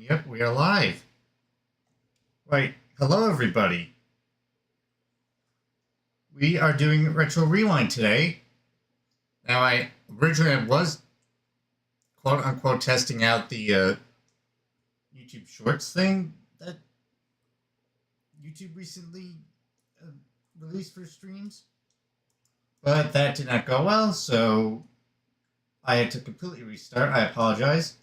Yep, we are live. Right. Hello, everybody. We are doing Retro Rewind today. Now, I originally was quote-unquote testing out the YouTube Shorts thing that YouTube recently released for streams. But that did not go well, so I had to completely restart. I apologize.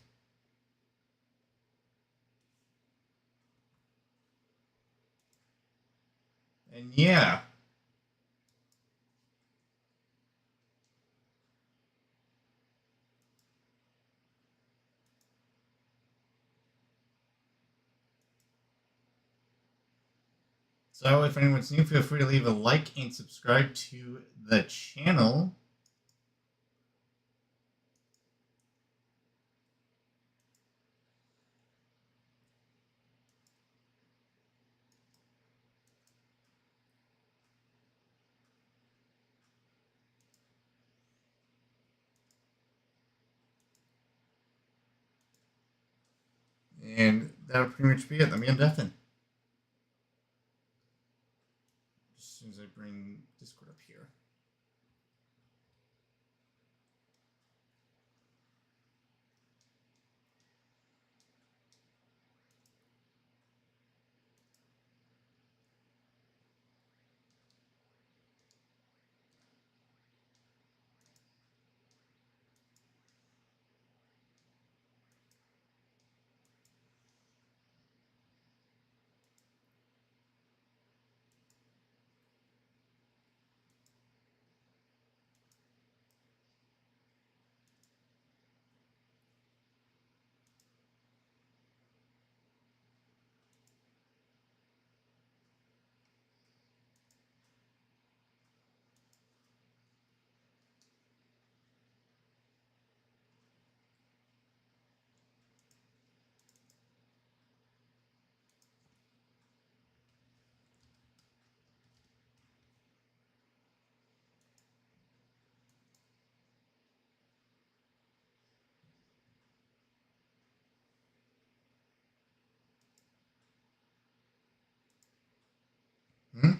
And yeah. So if anyone's new, feel free to leave a like and subscribe to the channel. And that'll pretty much be it. Let me undeafen. As soon as I bring Discord up here. Hmm?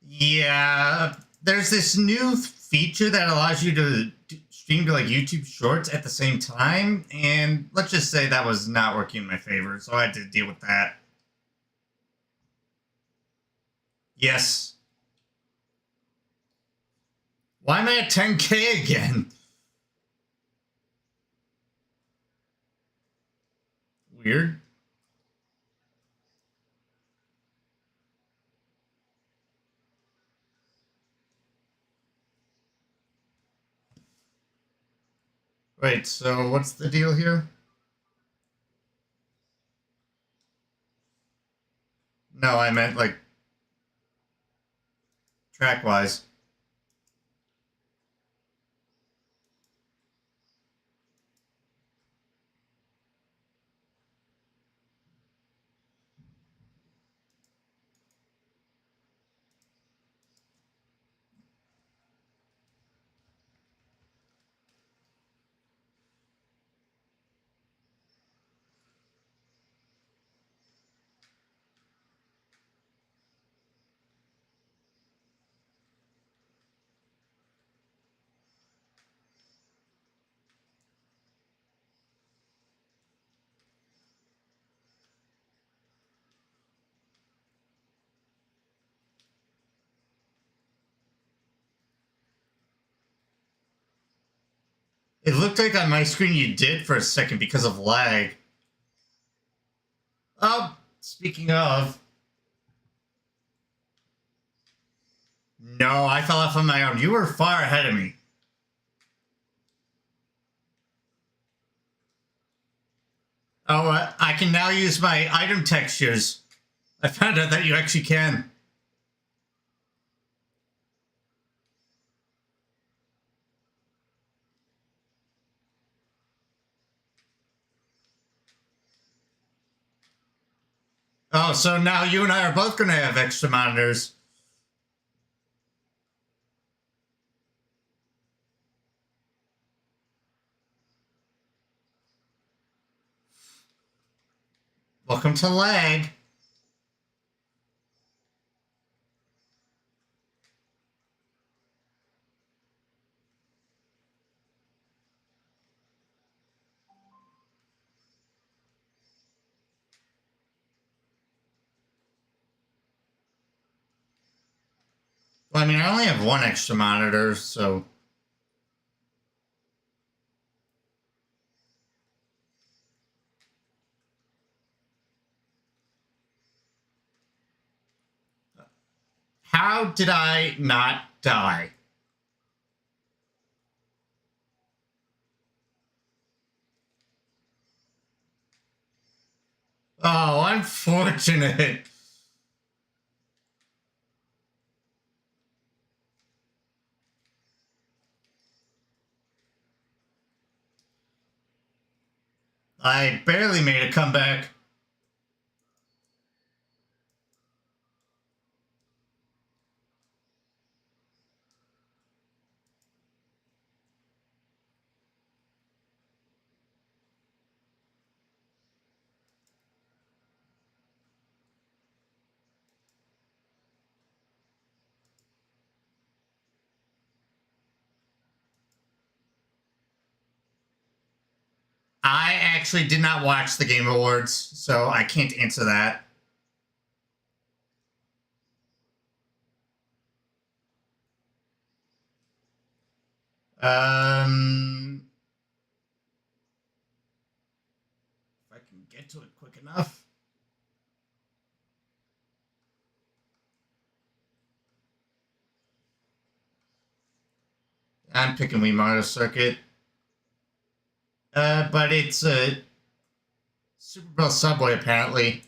Yeah, there's this new feature that allows you to stream to like YouTube Shorts at the same time, and let's just say that was not working in my favor, so I had to deal with that. Yes. Why am I at 10K again? Weird. Wait, so what's the deal here? No, I meant like track-wise. It looked like on my screen you did for a second because of lag. Oh, speaking of. No, I fell off on my own. You were far ahead of me. Oh, I can now use my item textures. I found out that you actually can. Oh, so now you and I are both going to have extra monitors. Welcome to lag. Well, I mean, I only have one extra monitor, so... How did I not die? Oh, unfortunate. I barely made a comeback. I actually did not watch the Game Awards, so I can't answer that. If I can get to it quick enough. I'm picking Wii Mario Circuit. But it's a Super Bowl Subway, apparently.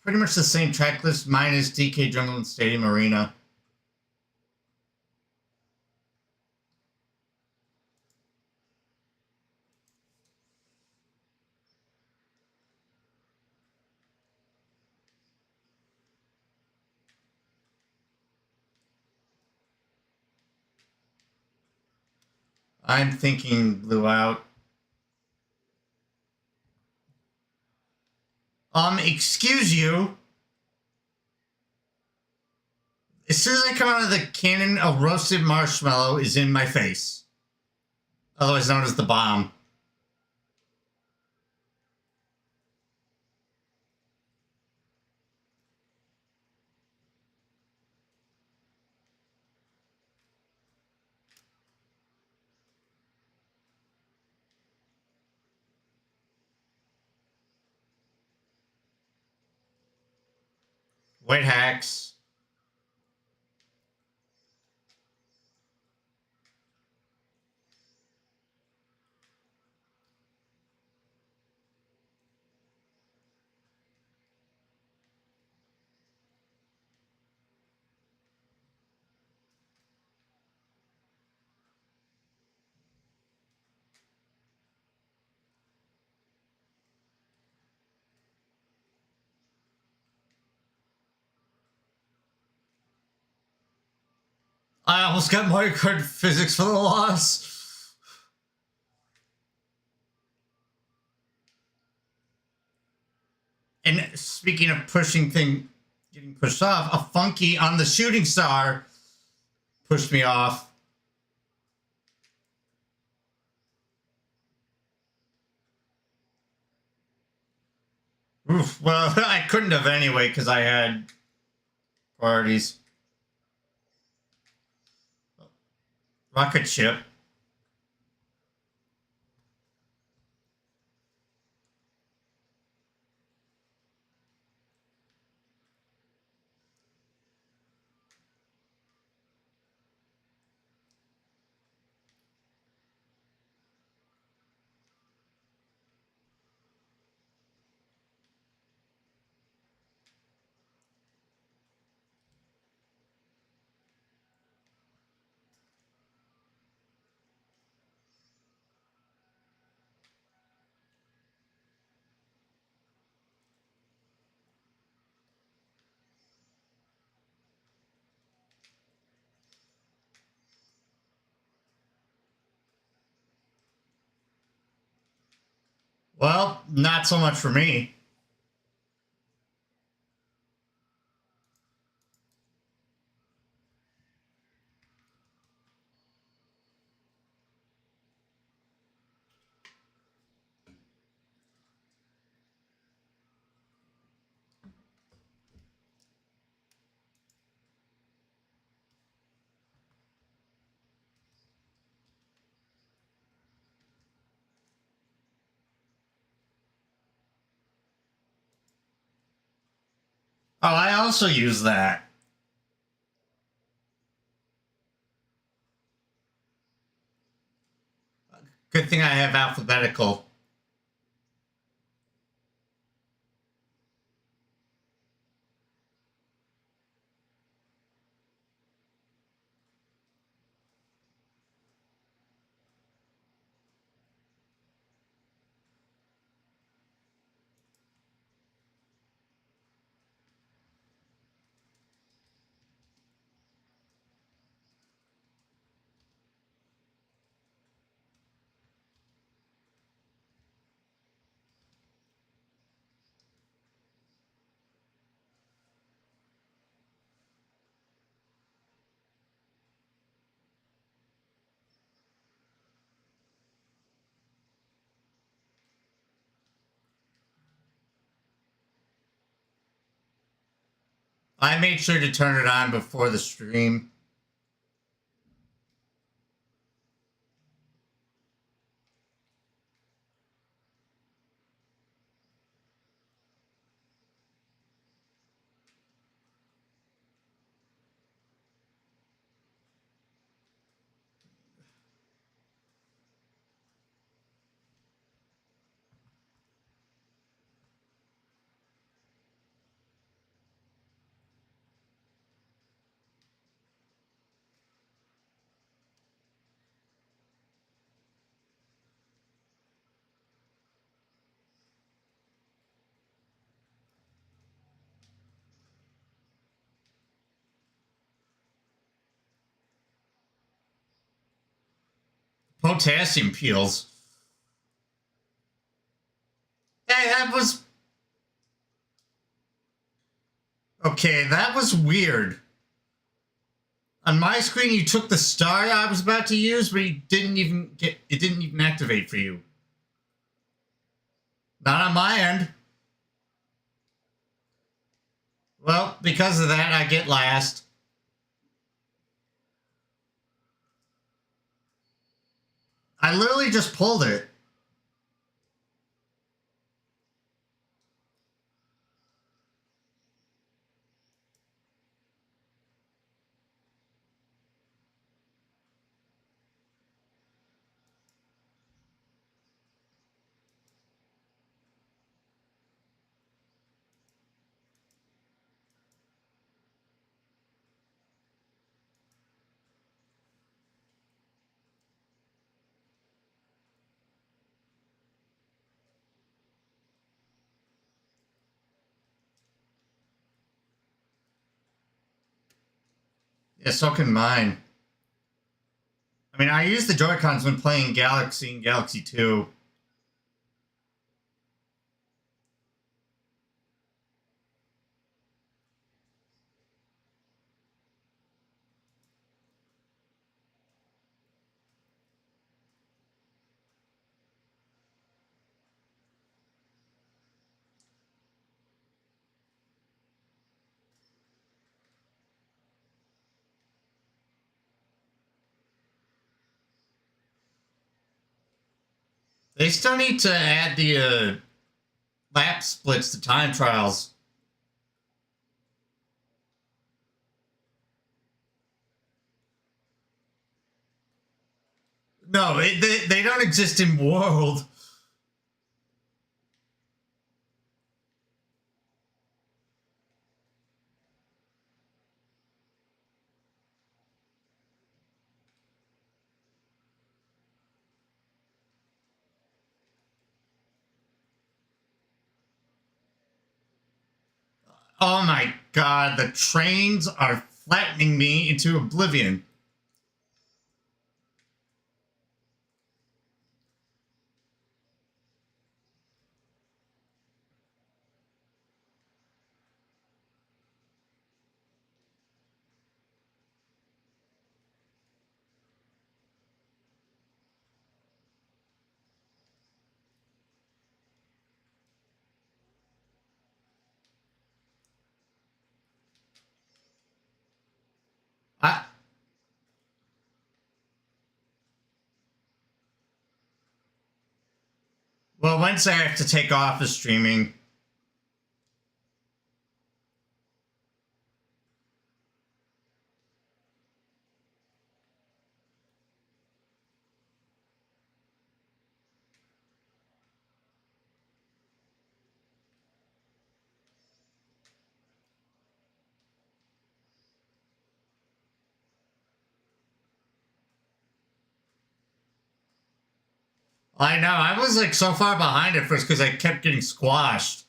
Pretty much the same track list, minus DK Jungle and Stadium Arena. I'm thinking Blue Out. Excuse you. As soon as I come out of the cannon, a roasted marshmallow is in my face. Otherwise known as the bomb. White hacks. I almost got Mario Kart physics for the loss. And speaking of getting pushed off, a funky on the shooting star pushed me off. Oof, well, I couldn't have anyway because I had priorities. Rocket ship. Well, not so much for me. Oh, I also use that. Good thing I have alphabetical. I made sure to turn it on before the stream. Potassium peels. Hey, that was... Okay, that was weird. On my screen, you took the star I was about to use, but it didn't even activate for you. Not on my end. Well, because of that, I get last. I literally just pulled it. Yeah, so can mine. I mean, I use the Joy-Cons when playing Galaxy and Galaxy 2. They still need to add the lap splits to time trials. No, they don't exist in World. Oh my god, the trains are flattening me into oblivion. Well, Wednesday I have to take off of streaming. I know, I was like so far behind at first because I kept getting squashed.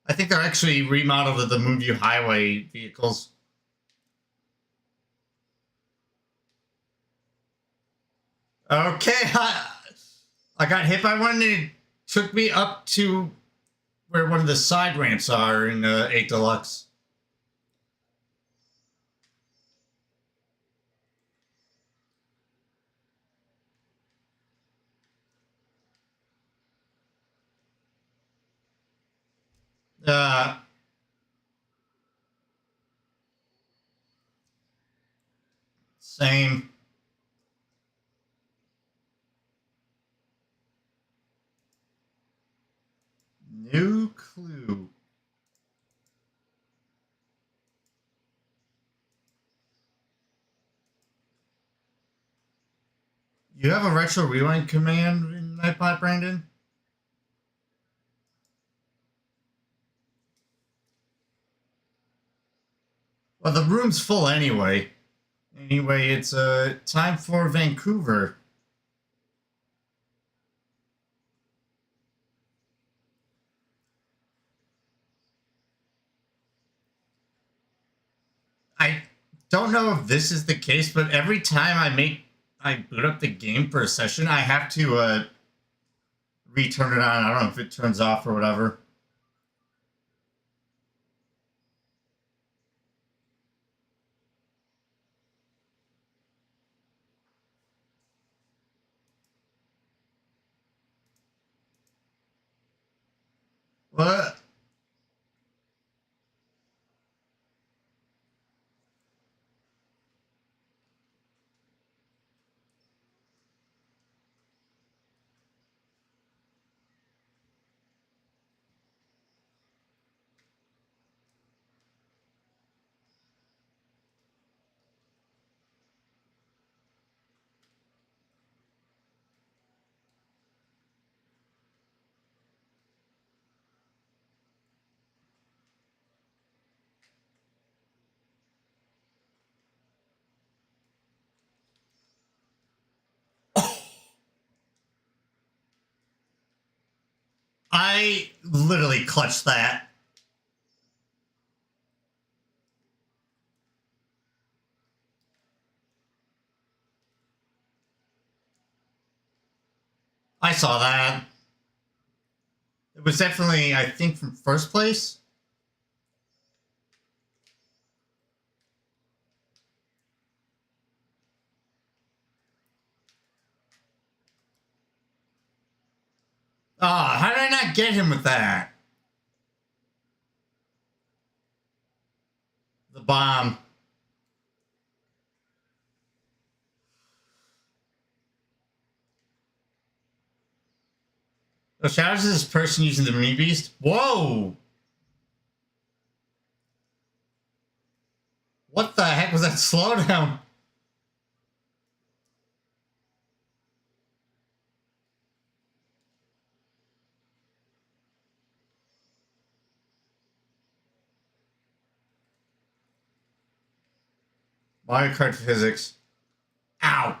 I think they're actually remodeled the Moonview Highway vehicles. Okay, I got hit by one and it took me up to where one of the side ramps are in 8 Deluxe. Uh, Same. New clue. You have a retro rewind command in Nightbot, Brandon? Well, the room's full anyway. Anyway, it's time for Vancouver. I don't know if this is the case, but every time I boot up the game for a session, I have to return it on. I don't know if it turns off or whatever. What? I literally clutched that. I saw that. It was definitely, I think, from first place. Ah, how did I not get him with that? The bomb. Oh, shout out to this person using the mini beast. Whoa! What the heck was that slowdown? Mario Kart physics. Ow!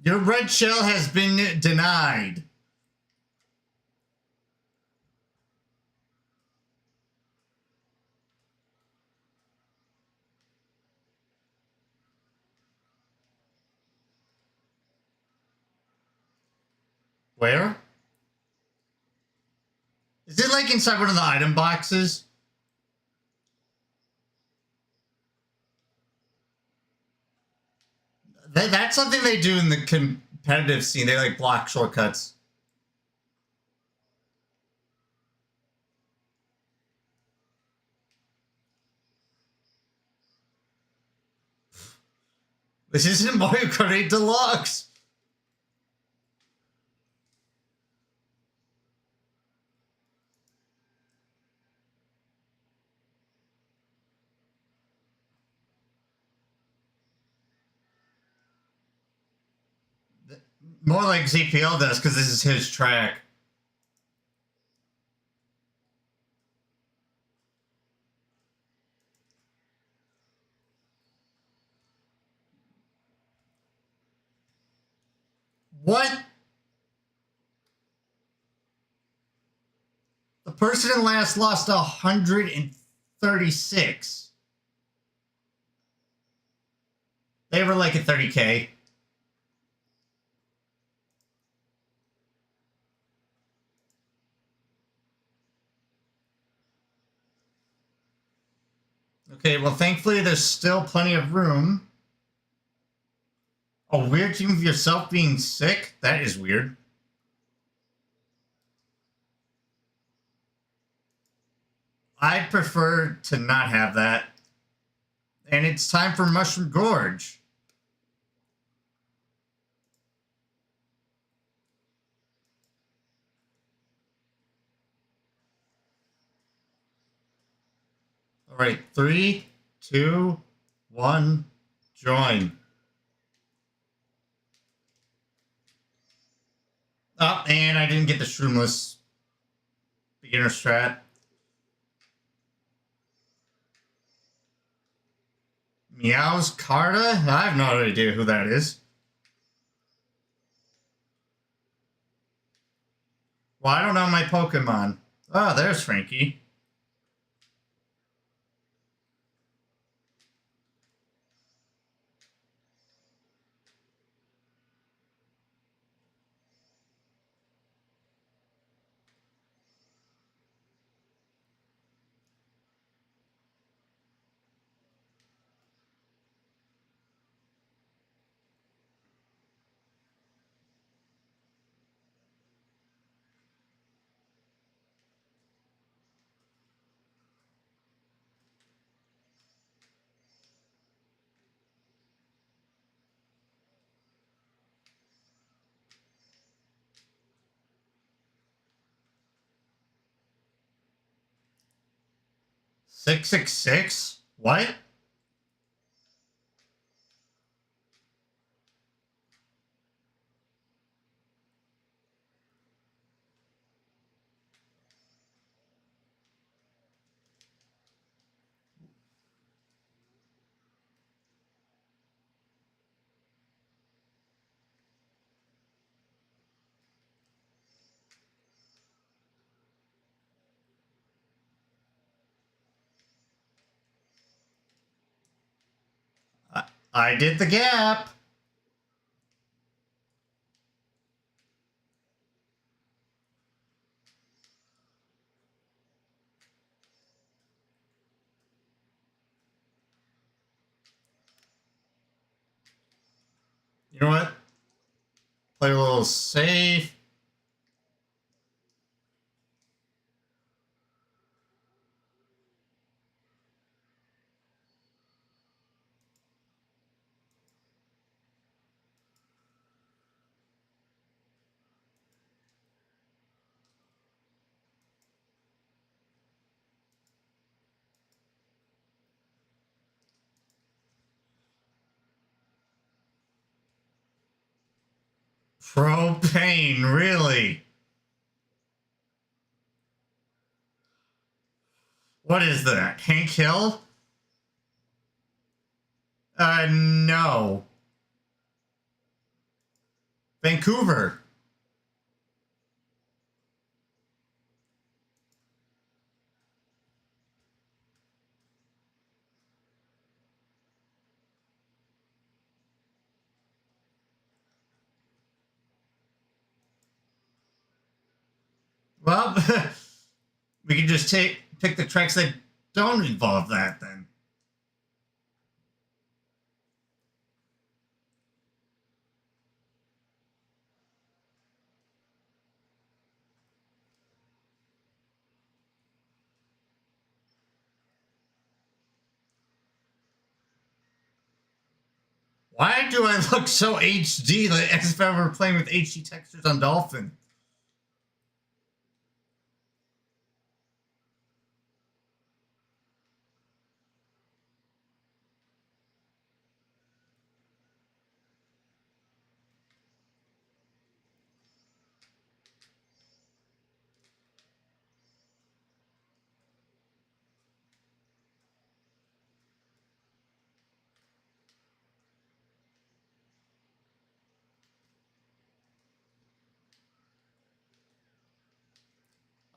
Your red shell has been denied. Where? Is it like inside one of the item boxes? That's something they do in the competitive scene. They like block shortcuts. This isn't Mario Kart 8 Deluxe. More like ZPL does, because this is his track. What? The person in last lost 136. They were like at 30K. Okay, well, thankfully there's still plenty of room. A weird dream of yourself being sick? That is weird. I'd prefer to not have that. And it's time for Mushroom Gorge. All right, 3, 2, 1, join. Oh, and I didn't get the Shroomless beginner strat. Meow's Carta? I have no idea who that is. Well, I don't know my Pokemon. Oh, there's Frankie. $666? What? I did the gap. You know what? Play a little safe. Propane, really? What is that? Hank Hill? No. Vancouver. Well, we can just pick the tracks that don't involve that then. Why do I look so HD, like, as if I were playing with HD textures on Dolphin?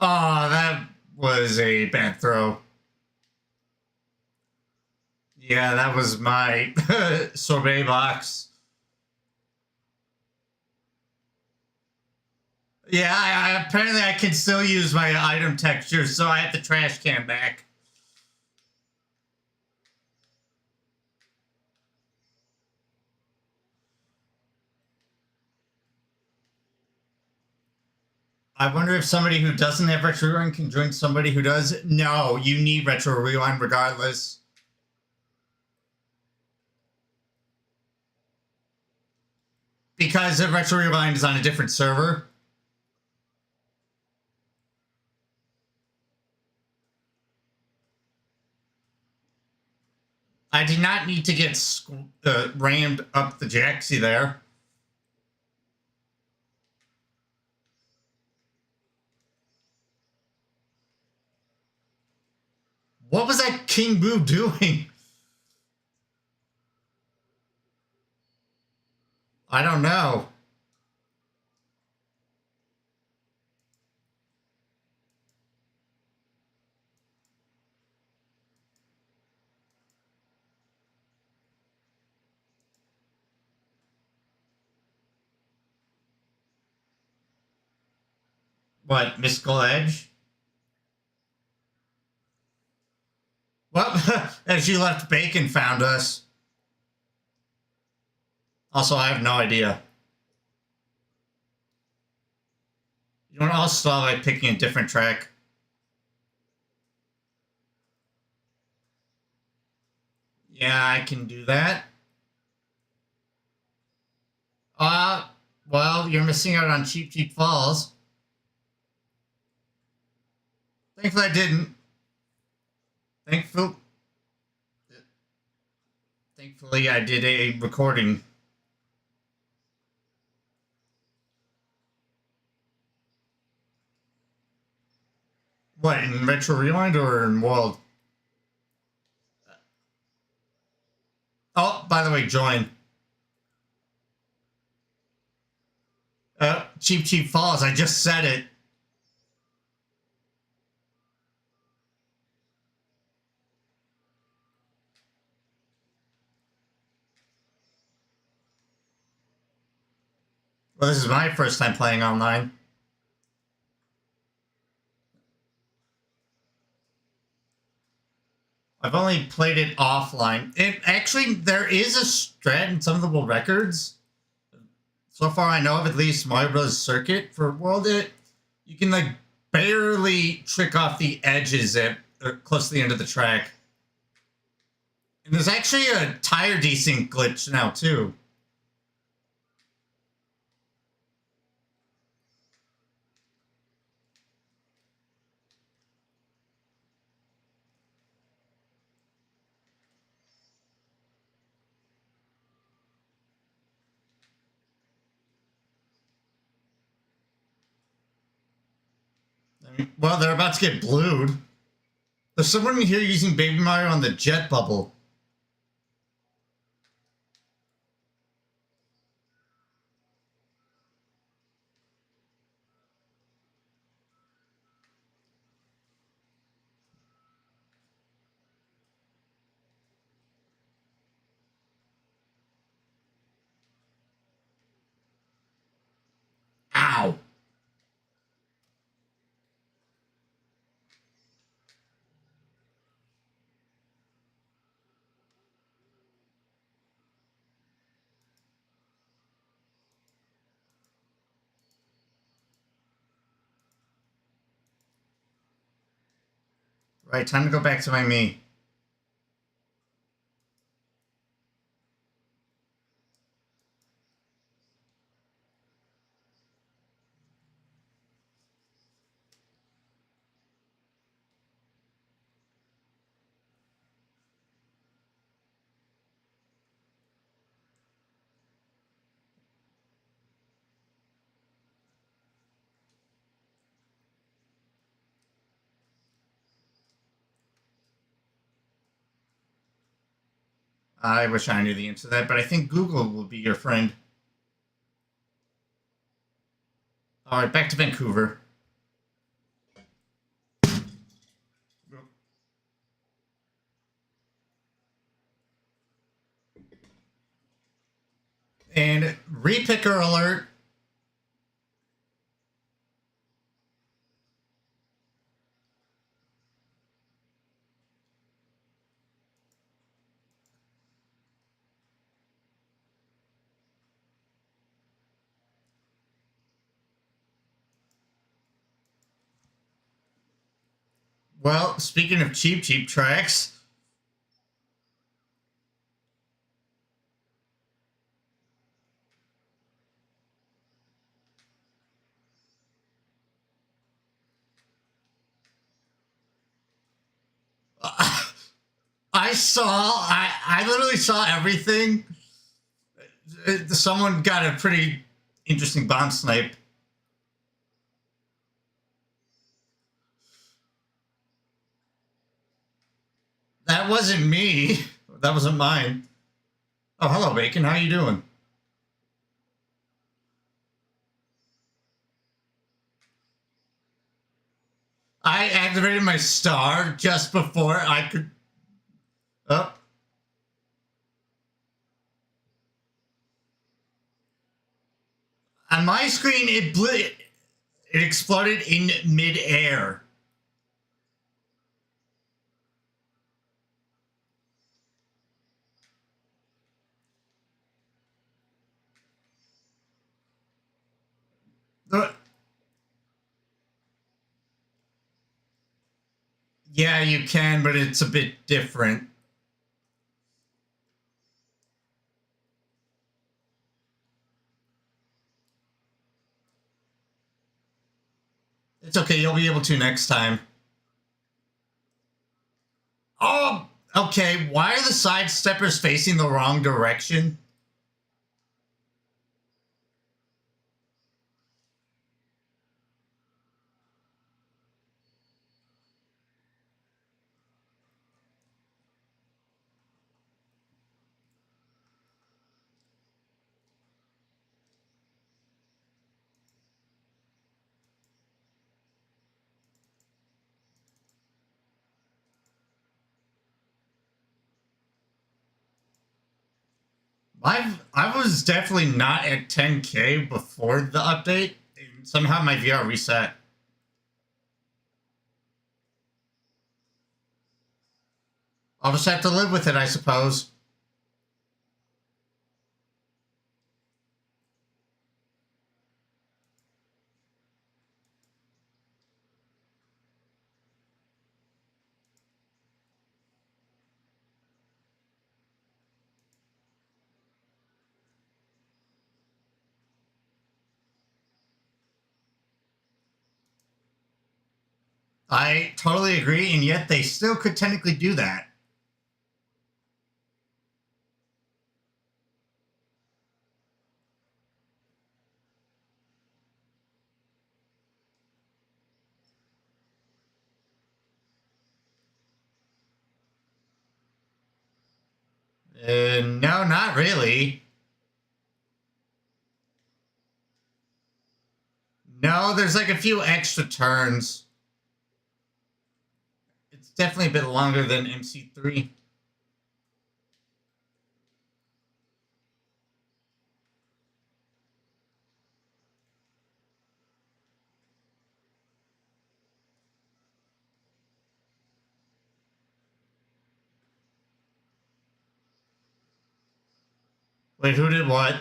Oh, that was a bad throw. Yeah, that was my sorbet box. Yeah, apparently I can still use my item texture, so I have the trash can back. I wonder if somebody who doesn't have Retro Rewind can join somebody who does. No, you need Retro Rewind regardless. Because Retro Rewind is on a different server. I did not need to get rammed up the jacksy there. What was that King Boo doing? I don't know. What, Mystical Edge? Well, as you left, Bacon found us. Also, I have no idea. You know what? I'll start by picking a different track. Yeah, I can do that. Well, you're missing out on Cheap Cheap Falls. Thankfully, I didn't. Thankfully, I did a recording. What, in Retro Rewind or in World? Oh, by the way, join. Cheap Cheap Falls, I just said it. Well, this is my first time playing online. I've only played it offline. Actually, there is a strat in some of the world records. So far, I know of at least Mario Bros. Circuit for World. You can like barely trick off the edges at close to the end of the track. And there's actually a tire desync glitch now too. I mean, well, they're about to get blued. There's someone in here using Baby Mario on the jet bubble. Ow. Right, time to go back to my me. I wish I knew the answer to that, but I think Google will be your friend. All right, back to Vancouver. And repicker alert. Well, speaking of cheap tracks, I literally saw everything. Someone got a pretty interesting bomb snipe. That wasn't me. That wasn't mine. Oh, hello, Bacon. How you doing? I activated my star just before I could. Oh. On my screen, it exploded in midair. Yeah, you can, but it's a bit different. It's okay, you'll be able to next time. Oh, okay. Why are the side steppers facing the wrong direction? I was definitely not at 10K before the update. And somehow my VR reset. I'll just have to live with it, I suppose. I totally agree, and yet they still could technically do that. No, not really. No, there's like a few extra turns. It's definitely a bit longer than MC3. Wait, who did what?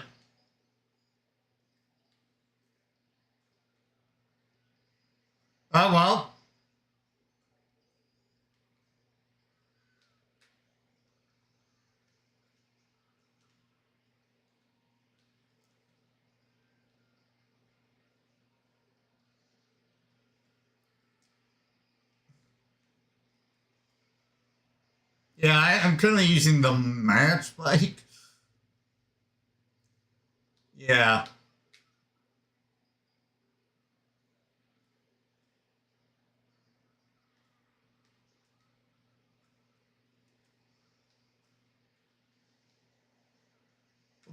Oh, well. Yeah, I'm currently using the match bike. Yeah.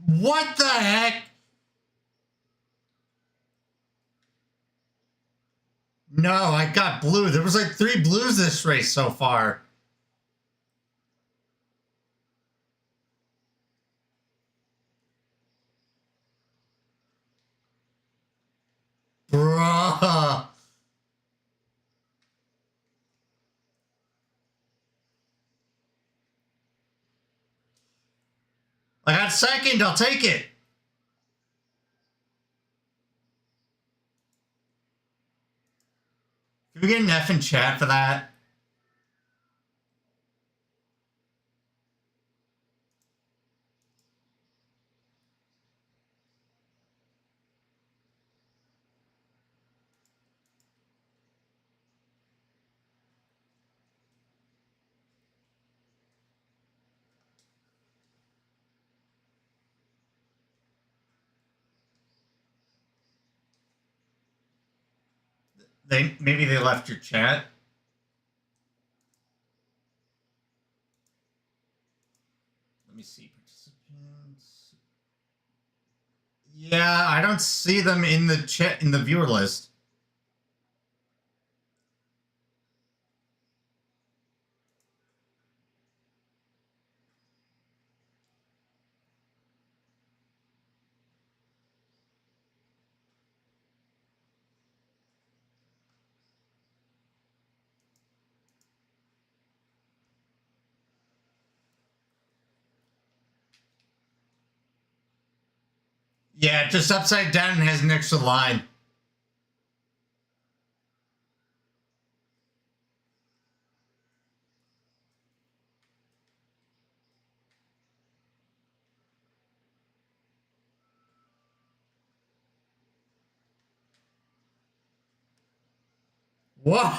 What the heck? No, I got blue. There was like 3 blues this race so far. Bruh. I got second. I'll take it. Can we get an F in chat for that? Maybe they left your chat. Let me see participants. Yeah, I don't see them in the chat in the viewer list. Yeah, just upside down and has an extra line. Whoa!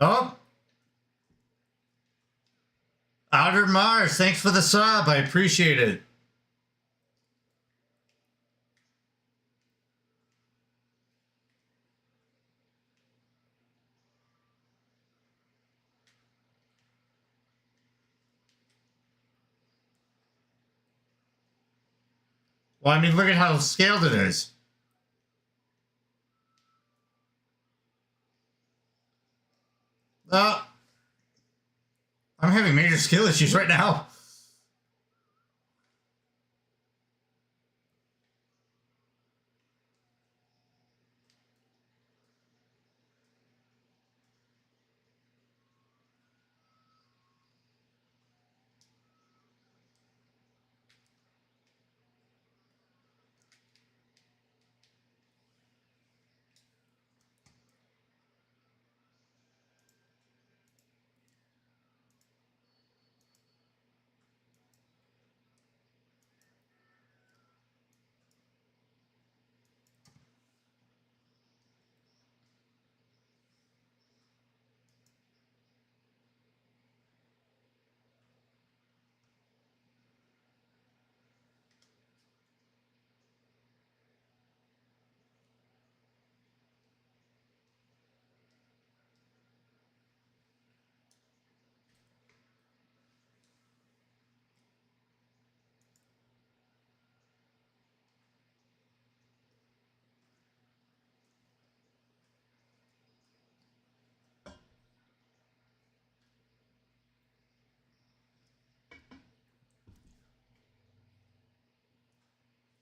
Oh! Outer Mars, thanks for the sub. I appreciate it. Well, I mean, look at how scaled it is. I'm having major skill issues right now.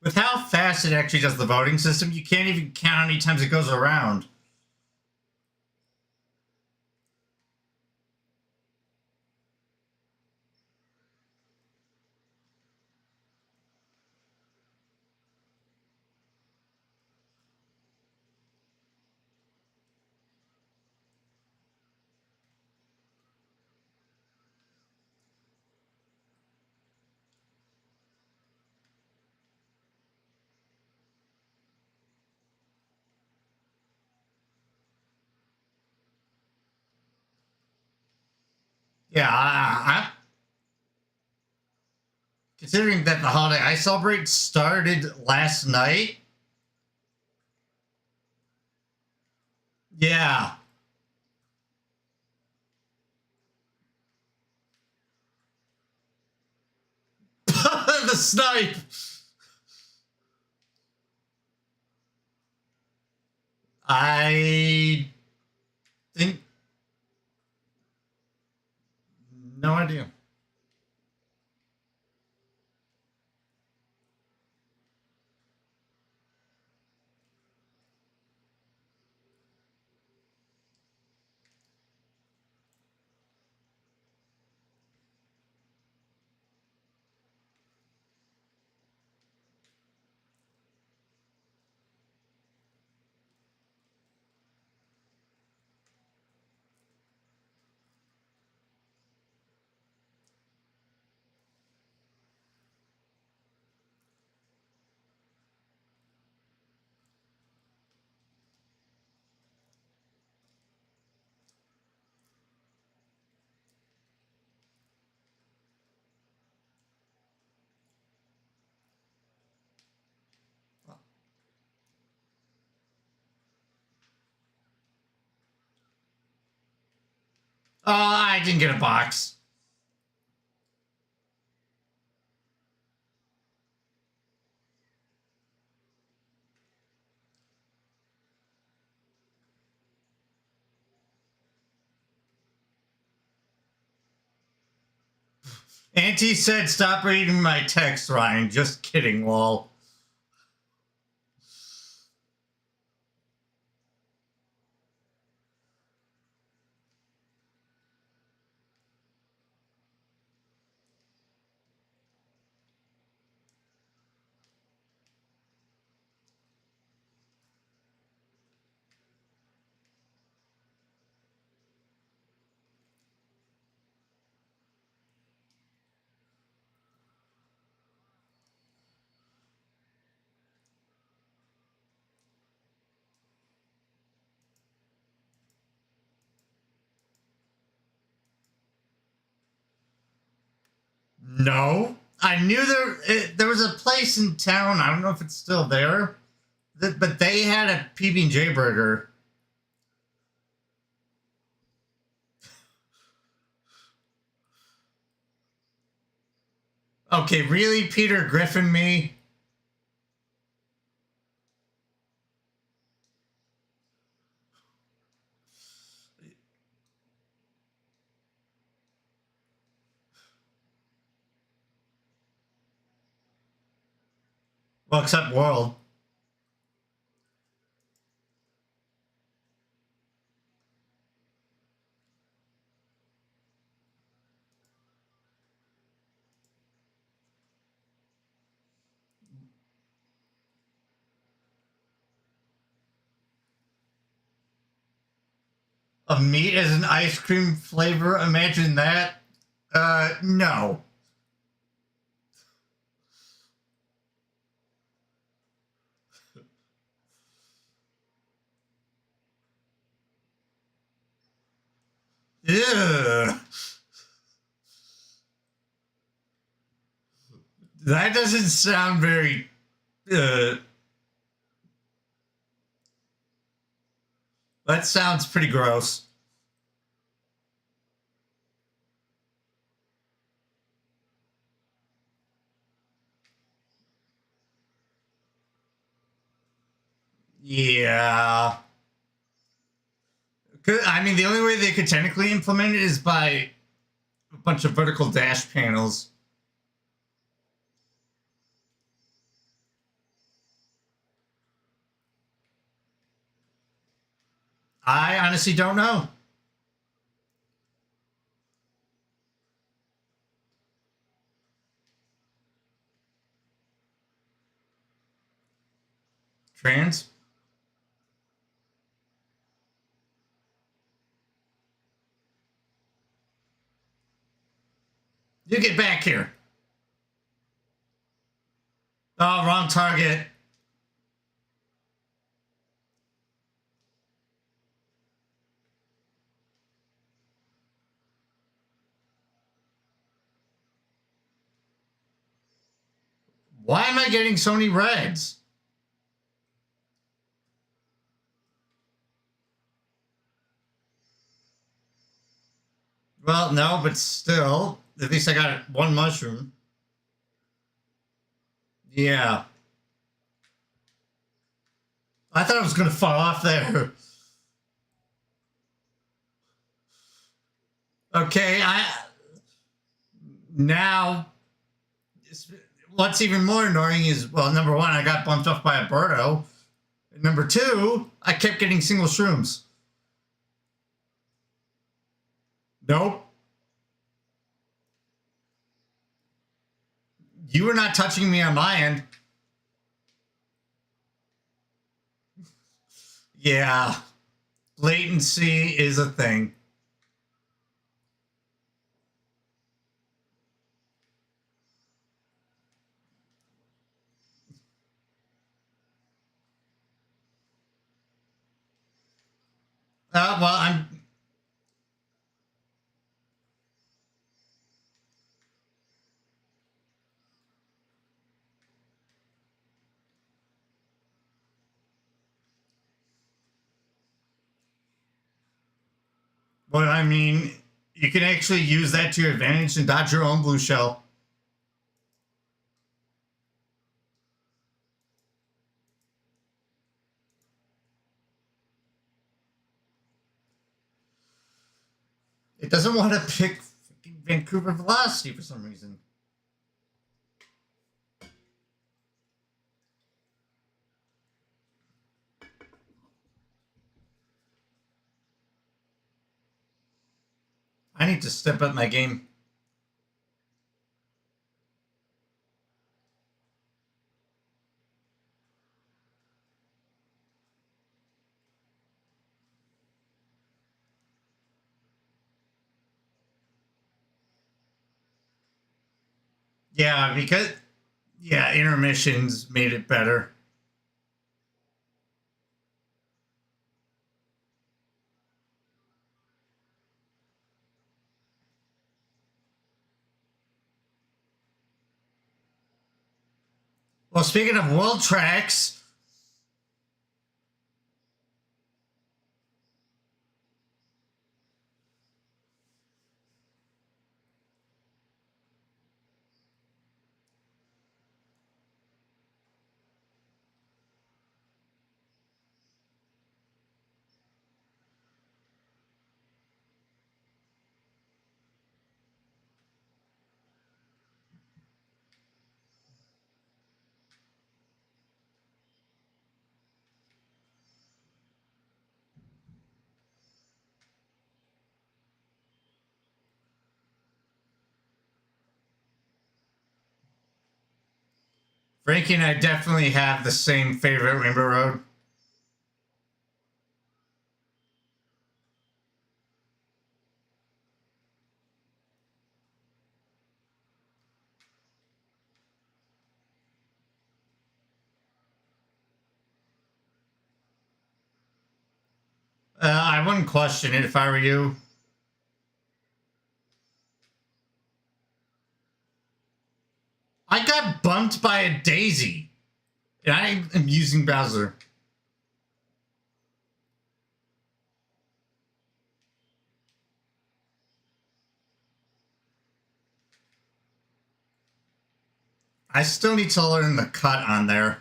With how fast it actually does the voting system, you can't even count how many times it goes around. Yeah, considering that the holiday I celebrate started last night. Yeah. with the snipe. I think... No idea. Oh, I didn't get a box. Auntie said stop reading my text, Ryan. Just kidding, lol. No. I knew there was a place in town. I don't know if it's still there. But they had a PB&J burger. Okay, really, Peter Griffin me? Well, except World. A meat as an ice cream flavor? Imagine that. No. Ew. That doesn't sound very... That sounds pretty gross. Yeah. I mean, the only way they could technically implement it is by a bunch of vertical dash panels. I honestly don't know. Trans? You get back here. Oh, wrong target. Why am I getting so many reds? Well, no, but still, at least I got one mushroom. Yeah. I thought it was going to fall off there. Okay, now what's even more annoying is, well, number one, I got bumped off by a birdo. Number two, I kept getting single shrooms. Nope. You were not touching me on my end. Yeah. Latency is a thing. Well, I mean, you can actually use that to your advantage and dodge your own blue shell. It doesn't want to pick Vancouver Velocity for some reason. I need to step up my game. Yeah, because intermissions made it better. Well, speaking of world tracks, Frankie and I definitely have the same favorite Rainbow Road. I wouldn't question it if I were you. I got bumped by a daisy, and I am using Bowser. I still need to learn the cut on there.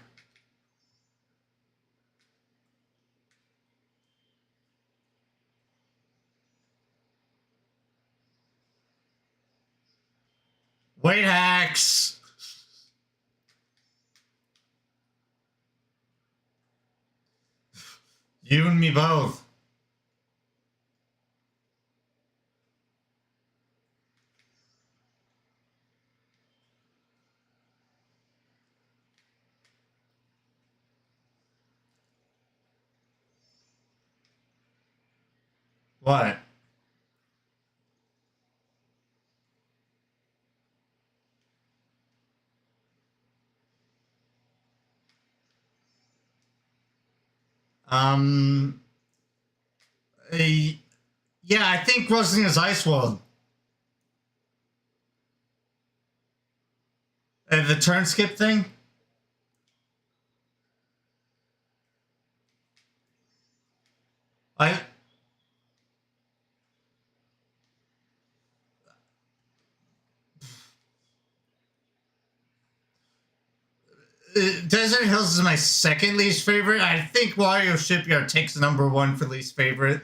Weight hacks. You and me both. What? Um. uh, yeah, I think roasting is Ice World. The turn skip thing. I Desert Hills is my second least favorite. I think Wario Shipyard takes number one for least favorite.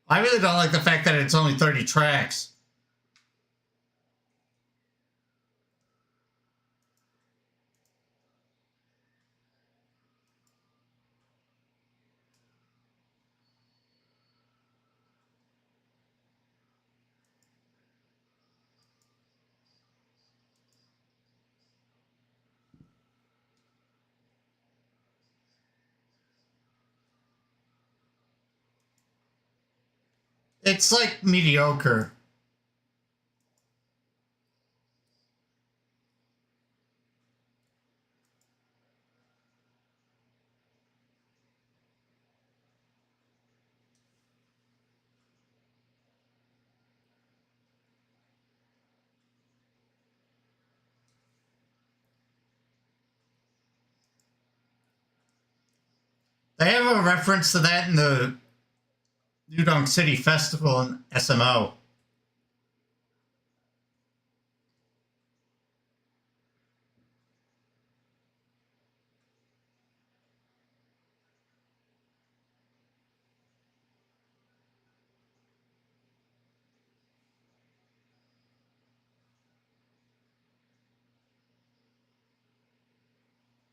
I really don't like the fact that it's only 30 tracks. It's like mediocre. They have a reference to that in the Udon City Festival in SMO.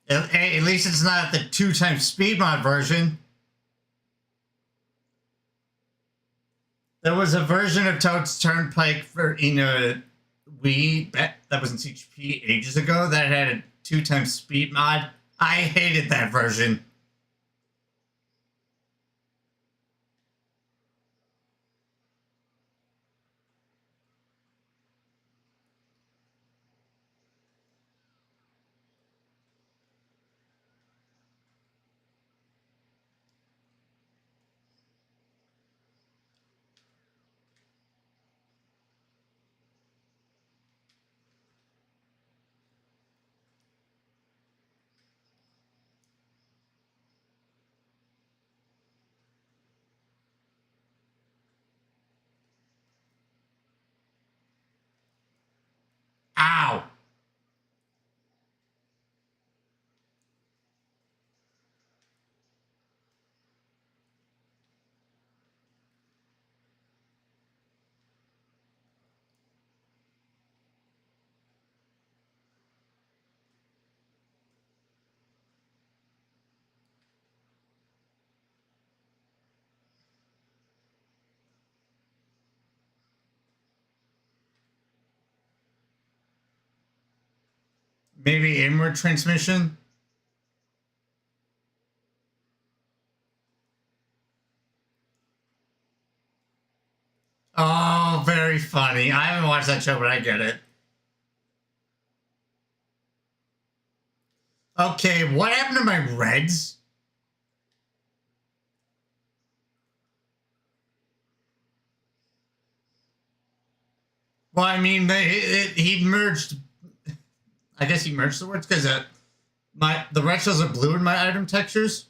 At least it's not the 2 times speed mod version. There was a version of Toad's Turnpike for Wii that was in CHP ages ago that had a 2 times speed mod. I hated that version. Ow. Maybe inward transmission? Oh, very funny. I haven't watched that show, but I get it. Okay, what happened to my Reds? Well, I mean, he merged. I guess he merged the words because the red shells are blue in my item textures.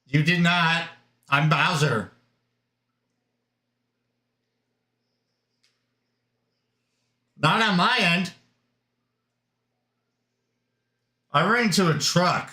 You did not. I'm Bowser. Not on my end. I ran into a truck.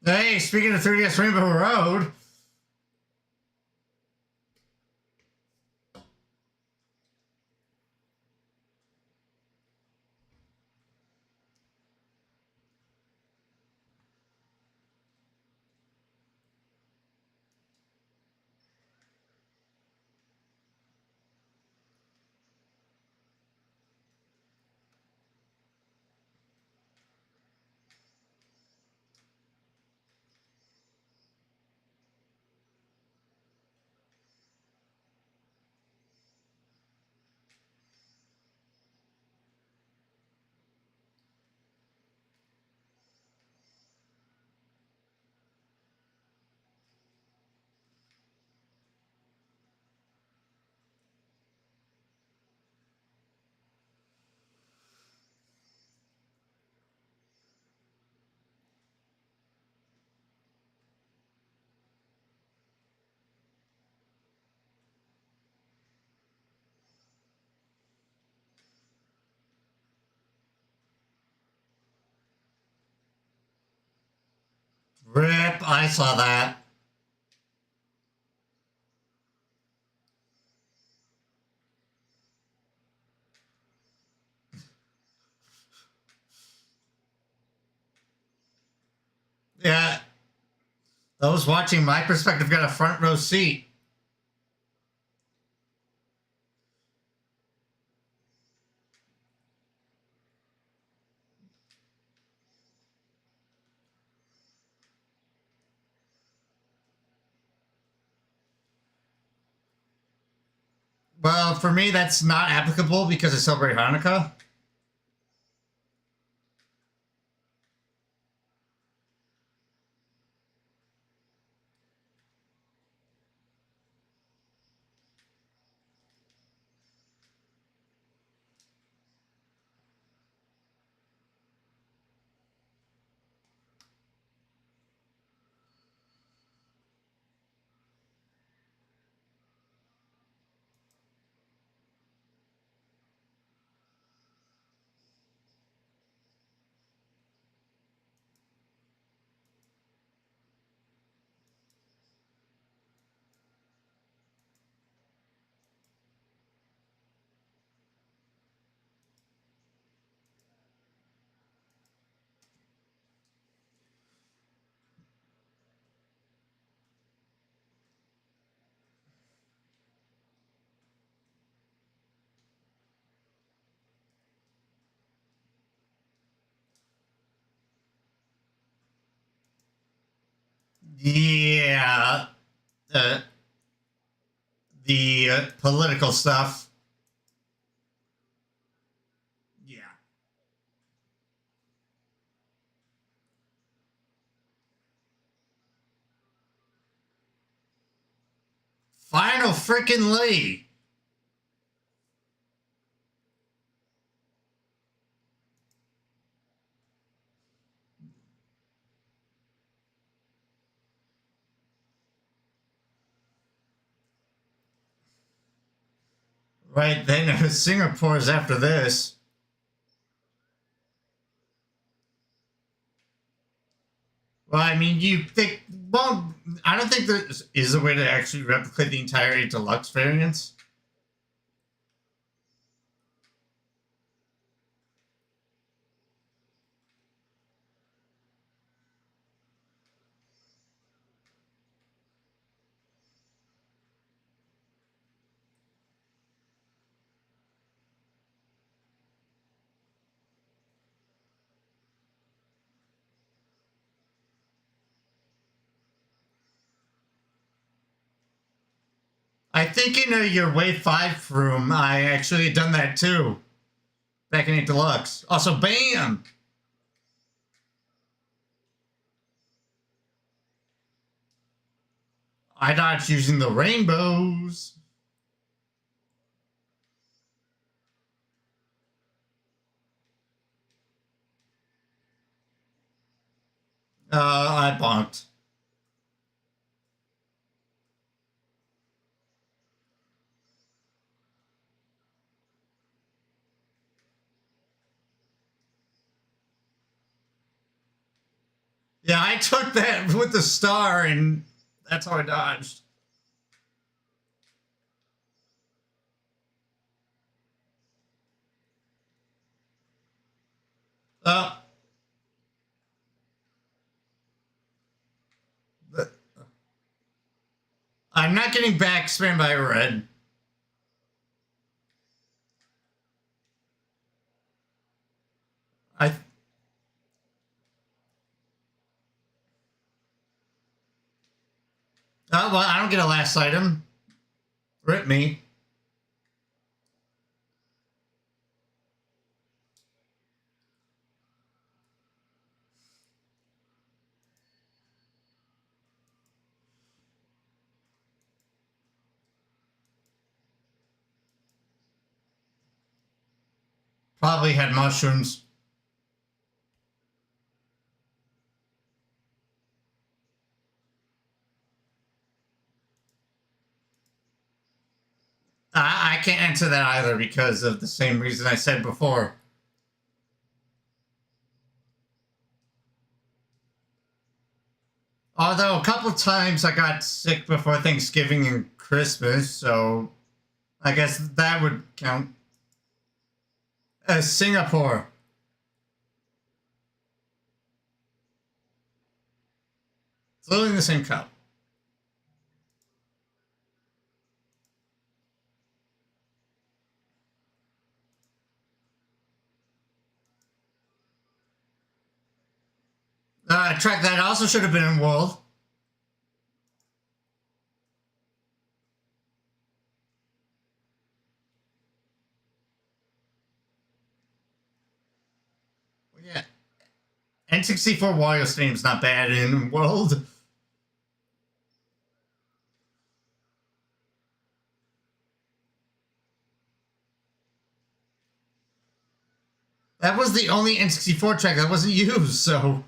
Hey, speaking of 3DS Rainbow Road, rip, I saw that. Yeah, those watching my perspective got a front row seat. Well, for me, that's not applicable because I celebrate Hanukkah. Yeah, uh, the political stuff. Yeah. Final freaking Lee. Right then, Singapore's after this. Well, I mean, you think. Well, I don't think there is a way to actually replicate the entire 8 Deluxe variants. I think in your Wave 5 room, I actually had done that too. Back in 8 Deluxe. Also, BAM! I dodged using the rainbows. I bonked. Yeah, I took that with the star, and that's how I dodged. Uh, I'm not getting backspammed by red. I well, I don't get a last item. Rip me. Probably had mushrooms. I can't answer that either because of the same reason I said before. Although a couple times I got sick before Thanksgiving and Christmas, so I guess that would count as Singapore. It's literally the same cup. Track that also should have been in World. Yeah. N64 Wario Stream's not bad in World. That was the only N64 track that wasn't used, so.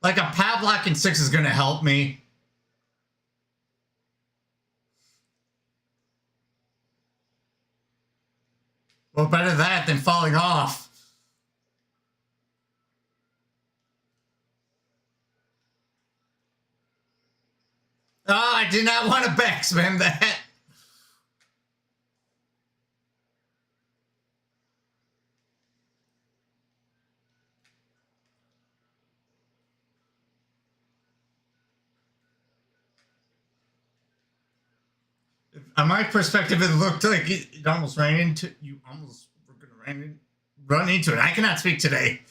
Like a power block in 6 is gonna help me. Well, better that than falling off. Oh, I did not want to backspam that. On my perspective, it looked like it almost ran into you. Almost were gonna run into it. I cannot speak today.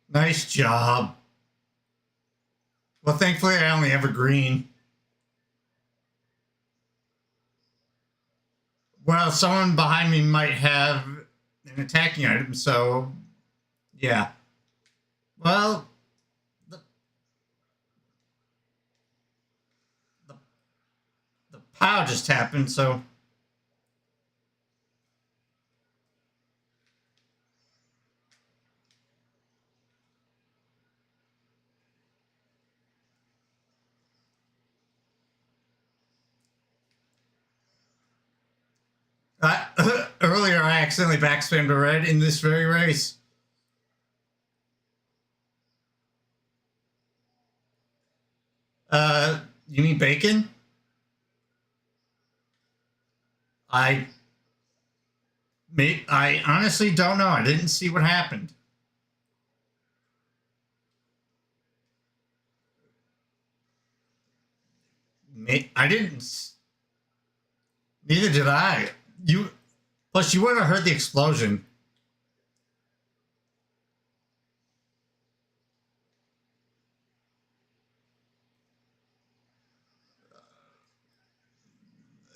Nice job. Well, thankfully, I only have a green. Well, someone behind me might have an attacking item, so yeah. Well, the the, the POW just happened, so earlier I accidentally backspammed a red in this very race. You mean bacon? I I honestly don't know. I didn't see what happened. I didn't. Neither did I. You plus you would have heard the explosion.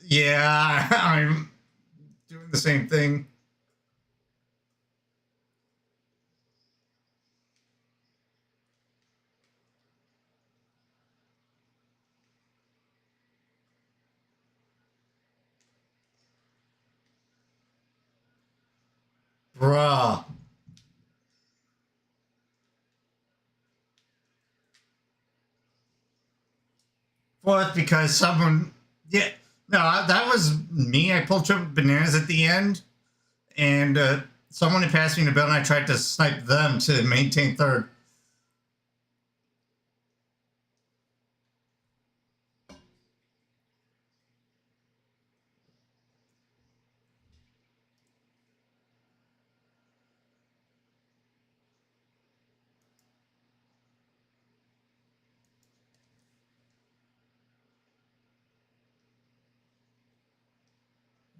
Yeah, I'm doing the same thing. Bruh. Fourth, because someone... Yeah. No, that was me. I pulled triple bananas at the end. And someone had passed me the bill, and I tried to snipe them to maintain third.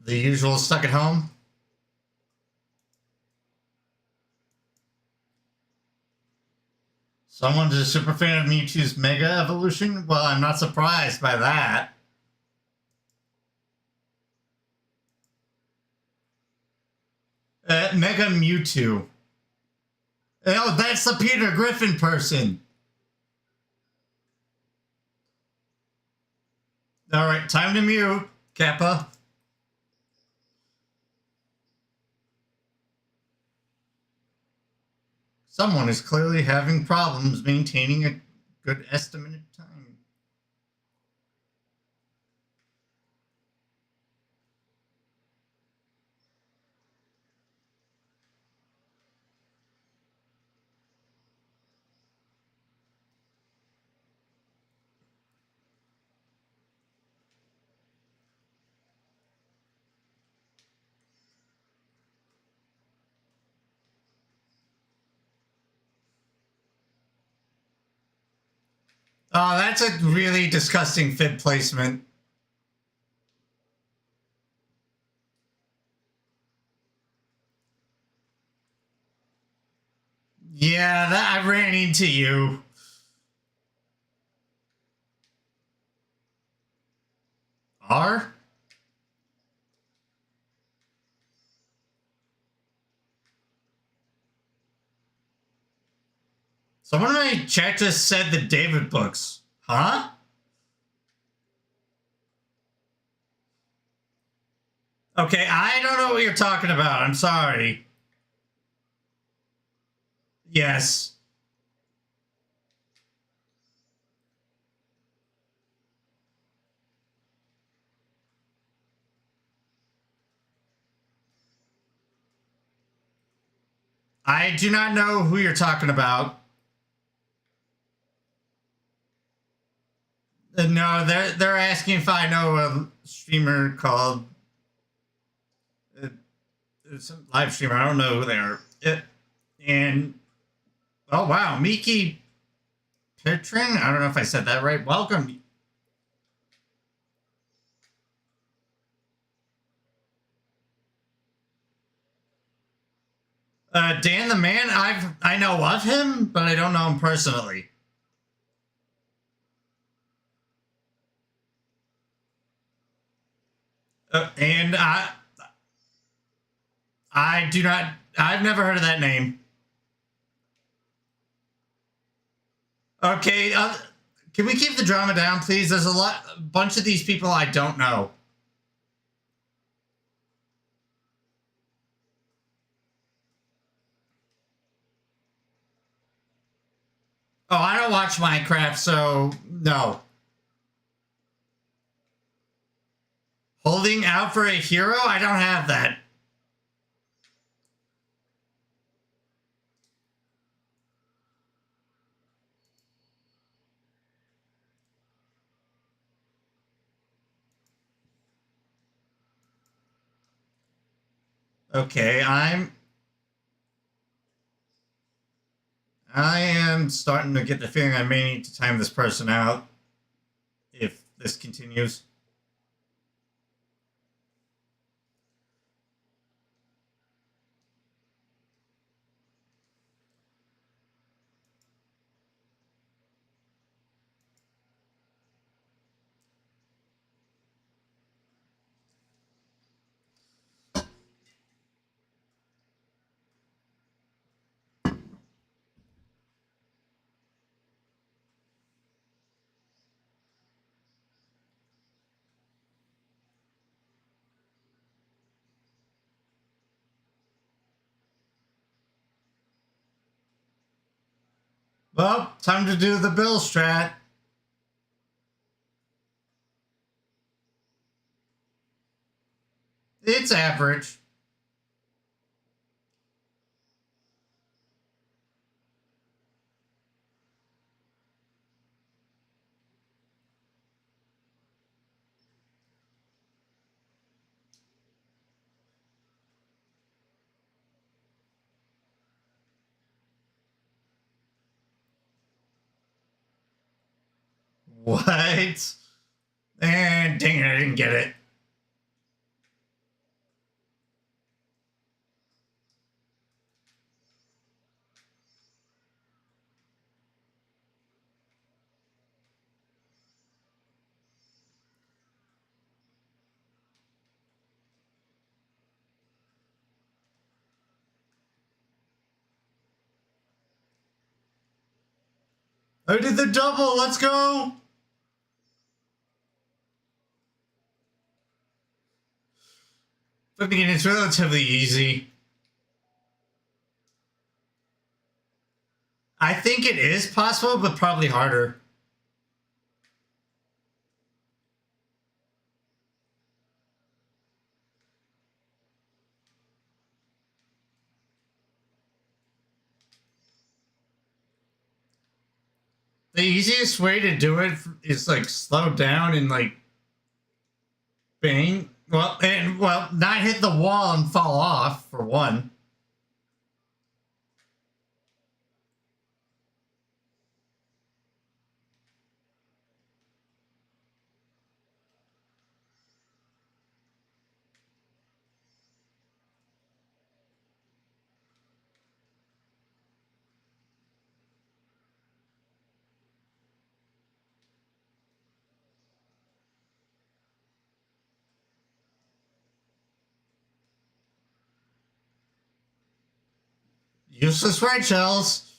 The usual stuck at home. Someone's a super fan of Mewtwo's Mega Evolution? Well, I'm not surprised by that. Mega Mewtwo. Oh, that's the Peter Griffin person. Alright, time to mute, Kappa. Someone is clearly having problems maintaining a good estimate of time. Oh, that's a really disgusting fib placement. Yeah, that I ran into you. R? Someone in my chat just said the David books. Huh? Okay, I don't know what you're talking about. I'm sorry. Yes. I do not know who you're talking about. No, they're asking if I know a streamer called some live streamer. I don't know who they are. And oh wow, Miki Petrin. I don't know if I said that right. Welcome. Dan the Man. I know of him, but I don't know him personally. And I do not. I've never heard of that name. Okay, can we keep the drama down, please? There's a bunch of these people I don't know. Oh, I don't watch Minecraft, so no. Holding out for a hero? I don't have that. Okay, I am starting to get the feeling I may need to time this person out if this continues. Well, time to do the bill strat. It's average. What? And dang it, I didn't get it. I did the double. Let's go. Flipping it is relatively easy. I think it is possible, but probably harder. The easiest way to do it is like slow down and like bang. Well, not hit the wall and fall off for one. Useless red shells.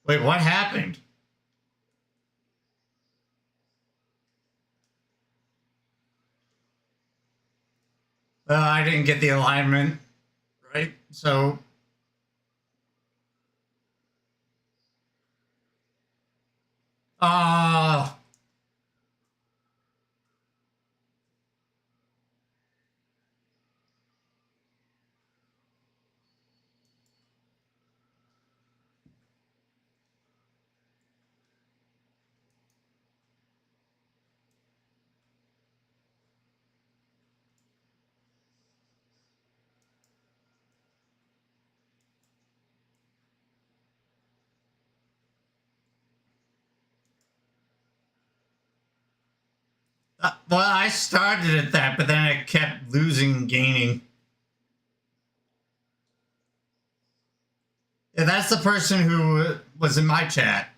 Wait, what happened? I didn't get the alignment right, so uh well, I started at that, but then I kept losing and gaining. Yeah, that's the person who was in my chat.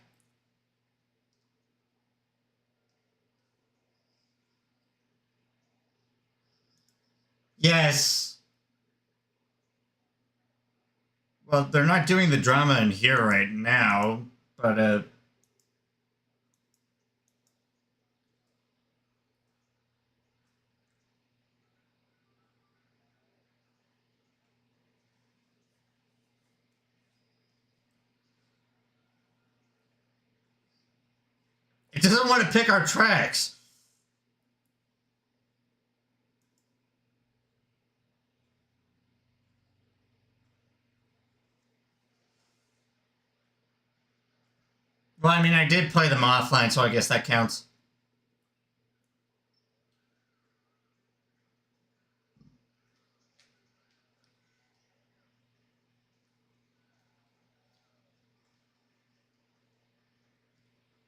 Yes. Well, they're not doing the drama in here right now, but it doesn't want to pick our tracks. Well, I mean, I did play them offline, so I guess that counts.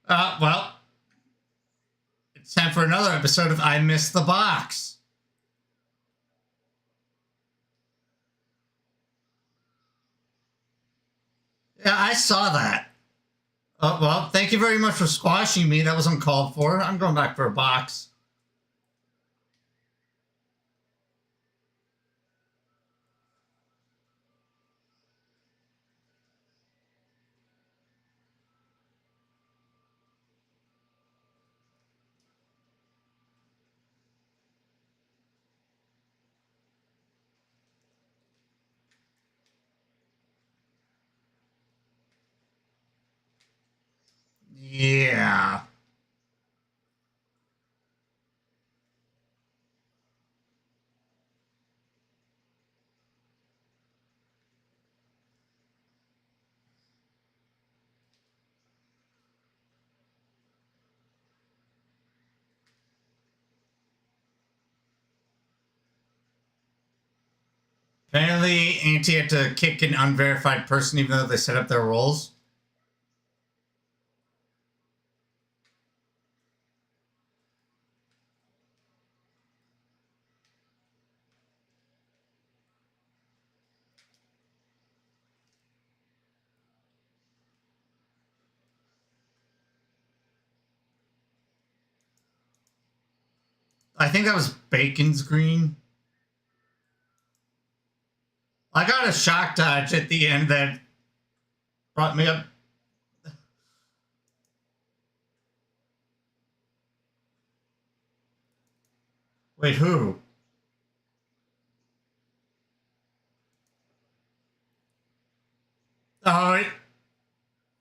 Well, it's time for another episode of I Missed the Box. Yeah, I saw that. Well, thank you very much for squashing me. That was uncalled for. I'm going back for a box. Apparently, Auntie had to kick an unverified person even though they set up their roles. I think that was Bacon's green. I got a shock dodge at the end that brought me up. Wait, who? Oh,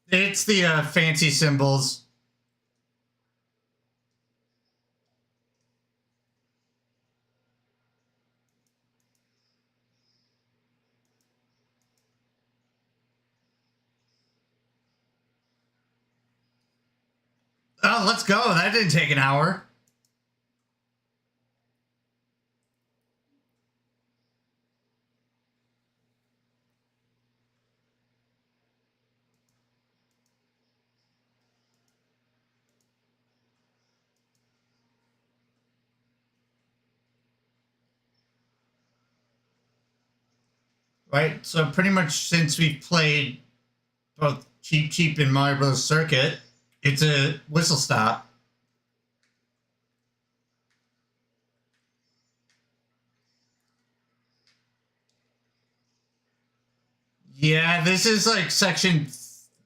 it's the fancy symbols. Oh, let's go. That didn't take an hour. Right? So pretty much since we've played both Cheap Cheap and Mario Bros. Circuit, it's a whistle stop. Yeah, this is like section.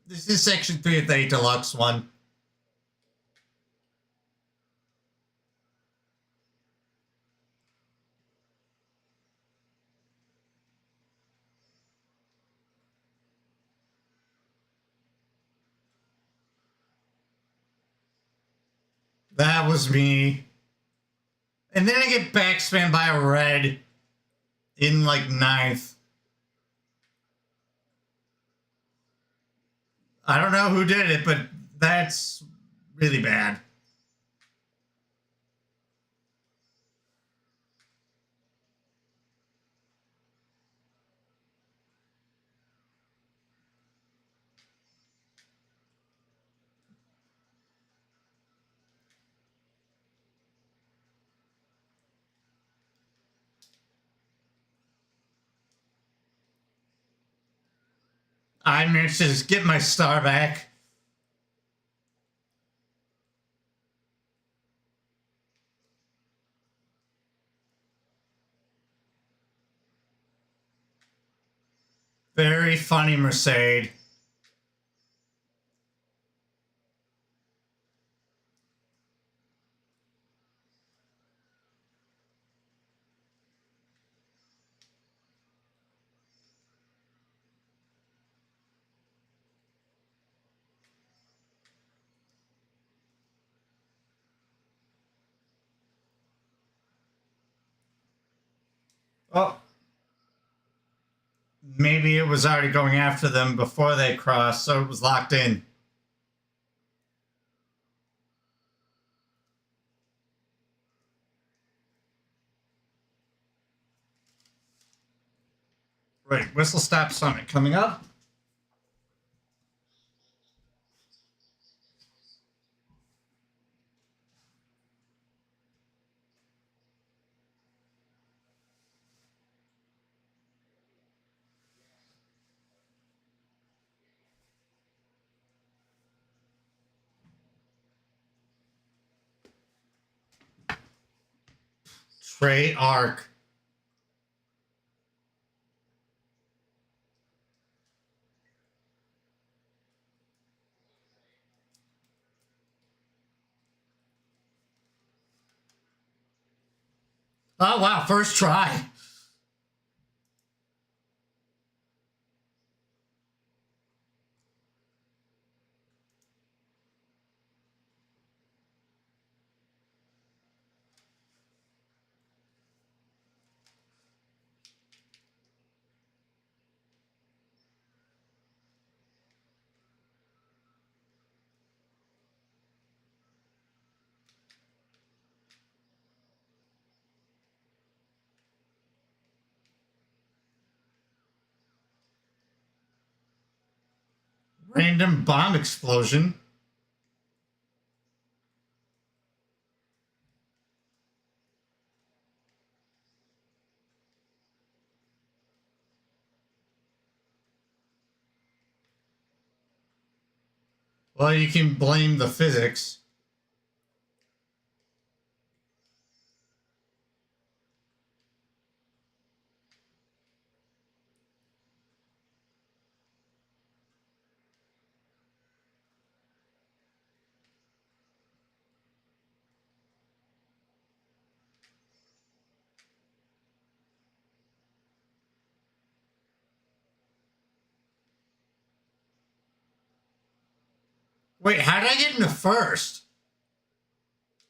This is section 3 of the deluxe one. That was me. And then I get backspammed by a red in like ninth. I don't know who did it, but that's really bad. I managed to just get my star back. Very funny, Mercedes. Oh, maybe it was already going after them before they crossed, so it was locked in. Right, Whistle Stop Summit coming up. Trey Arc. Oh, wow, first try. Random bomb explosion. Well, you can blame the physics. Wait, how did I get into first?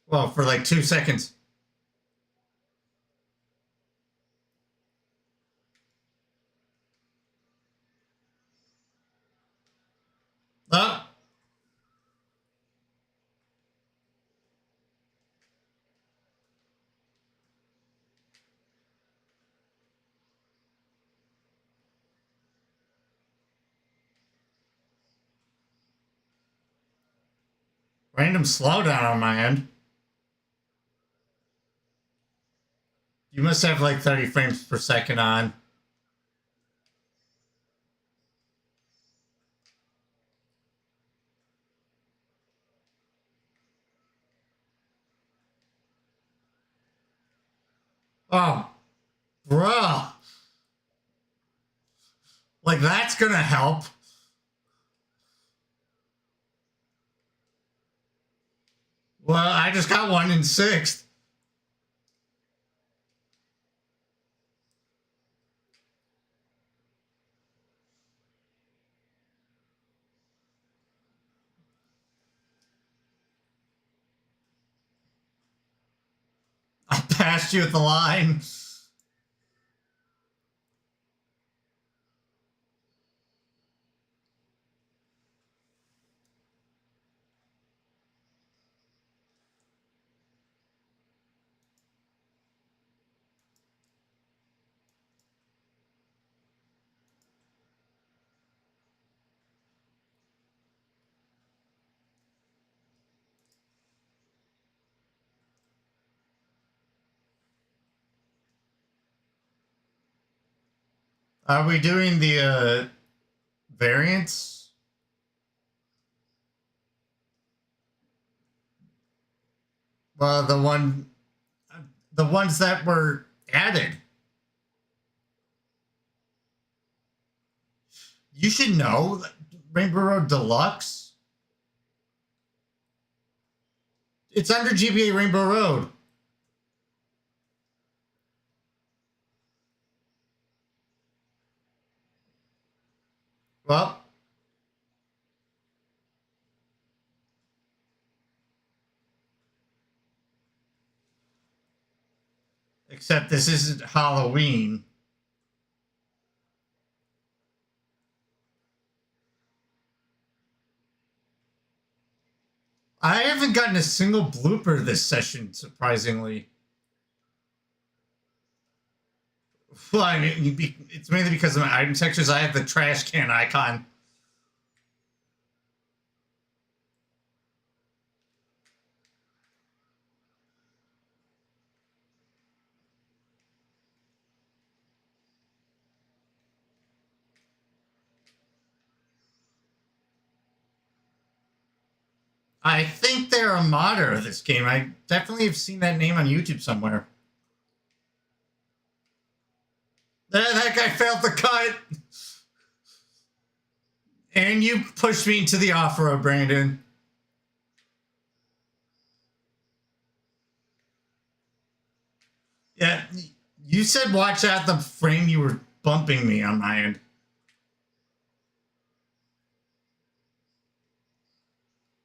Well, for like 2 seconds. Oh. Random slowdown on my end. You must have like 30 frames per second on. Oh, bruh. Like, that's gonna help. Well, I just got one in sixth. I passed you at the line. Are we doing the variants? Well, the ones that were added. You should know Rainbow Road Deluxe. It's under GBA Rainbow Road. Well, except this isn't Halloween. I haven't gotten a single blooper this session, surprisingly. Well, I mean, it's mainly because of my item textures. I have the trash can icon. I think they're a modder of this game. I definitely have seen that name on YouTube somewhere. That guy failed the cut. And you pushed me into the off-road, Brandon. Yeah, you said watch out the frame you were bumping me on my end.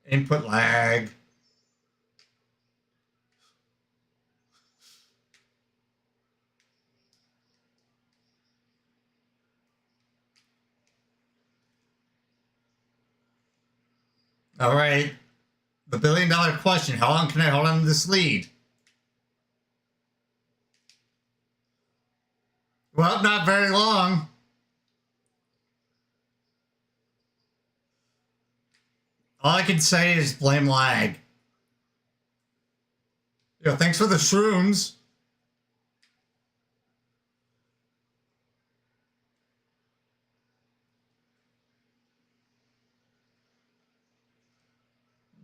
Input lag. All right. The billion-dollar question. How long can I hold on to this lead? Well, not very long. All I can say is blame lag. Yo, thanks for the shrooms.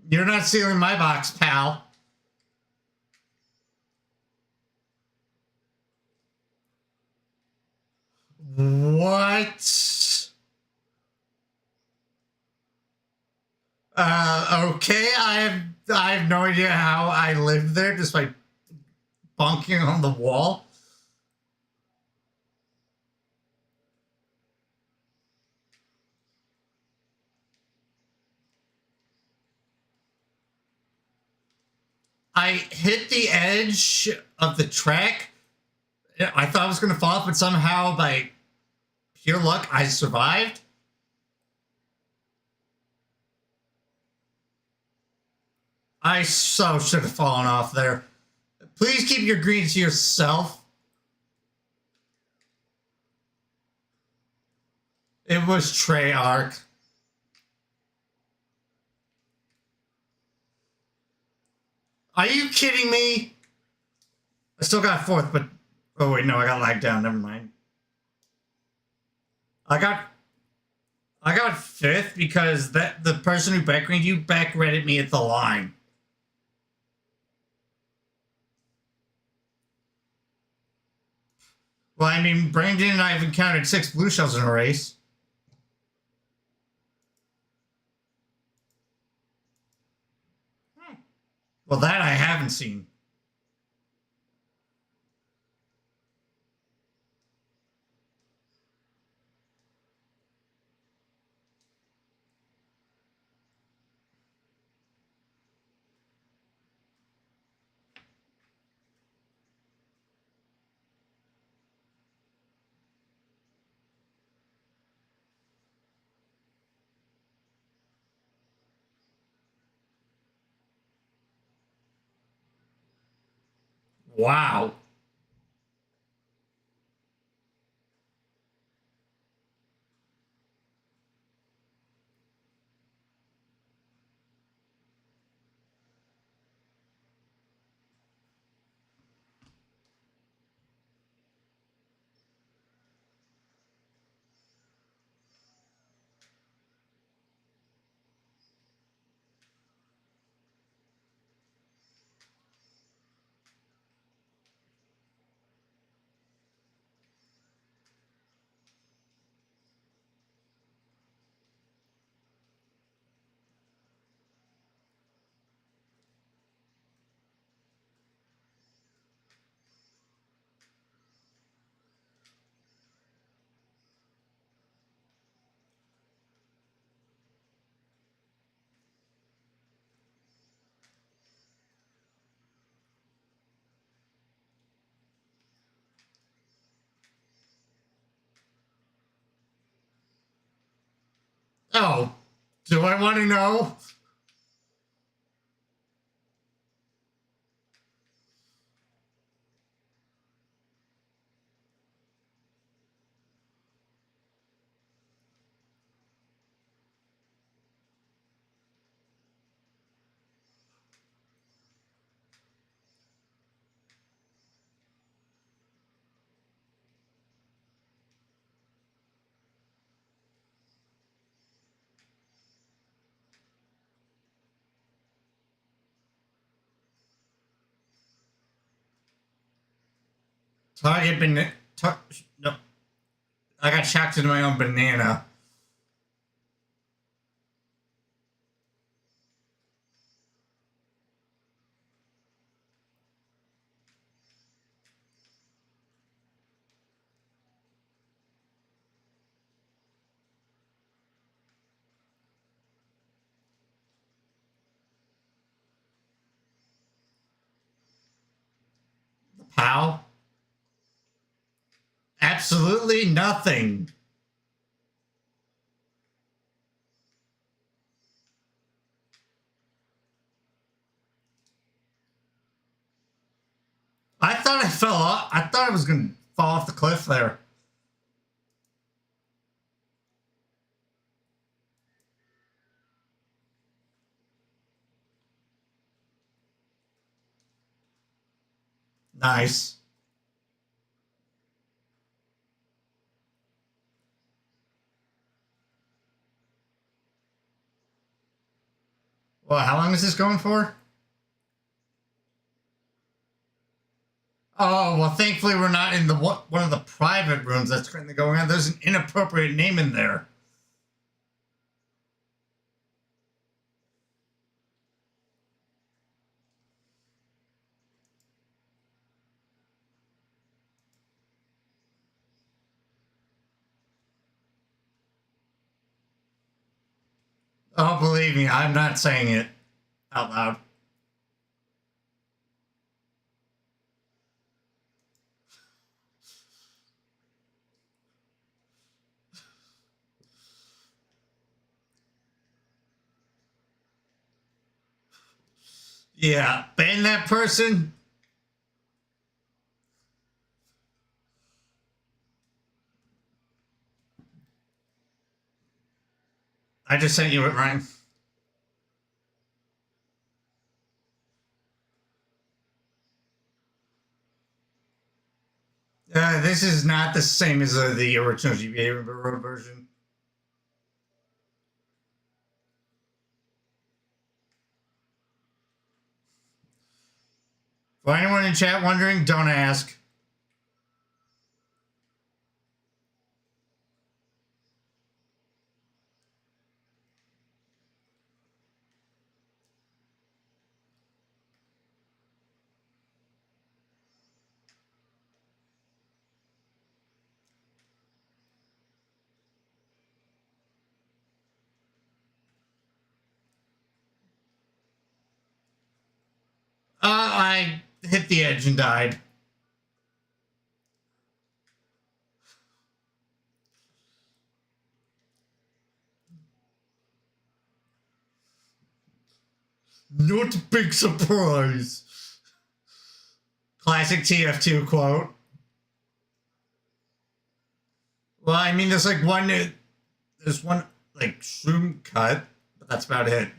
You're not stealing my box, pal. What? Okay, I have no idea how I lived there just by bonking on the wall. I hit the edge of the track. I thought I was going to fall off, but somehow by pure luck, I survived. I so should have fallen off there. Please keep your green to yourself. It was Treyarch. Are you kidding me? I still got fourth, but oh wait, no, I got lagged down. Never mind. I got fifth because the person who backgreened you backredded me at the line. Well, I mean, Brandon and I have encountered 6 blue shells in a race. Well, that I haven't seen. Wow. Oh, do I want to know? Target banana. No, I got shocked into my own banana. How? Absolutely nothing. I thought I fell off. I thought I was going to fall off the cliff there. Nice. Well, how long is this going for? Oh, well, thankfully we're not in the one of the private rooms that's currently going on. There's an inappropriate name in there. Oh, believe me, I'm not saying it out loud. Yeah, ban that person. I just sent you it, Ryan. This is not the same as the original GBA Road version. For anyone in chat wondering, don't ask. I hit the edge and died. Not a big surprise. Classic TF2 quote. Well, I mean, there's one like shroom cut, but that's about it.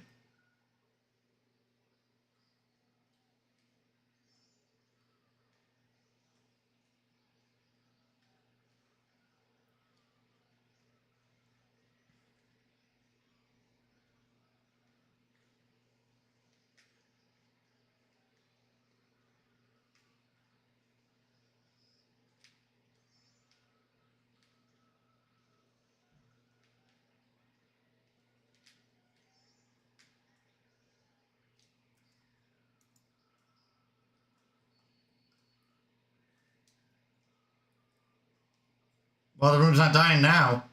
Well, the room's not dying now.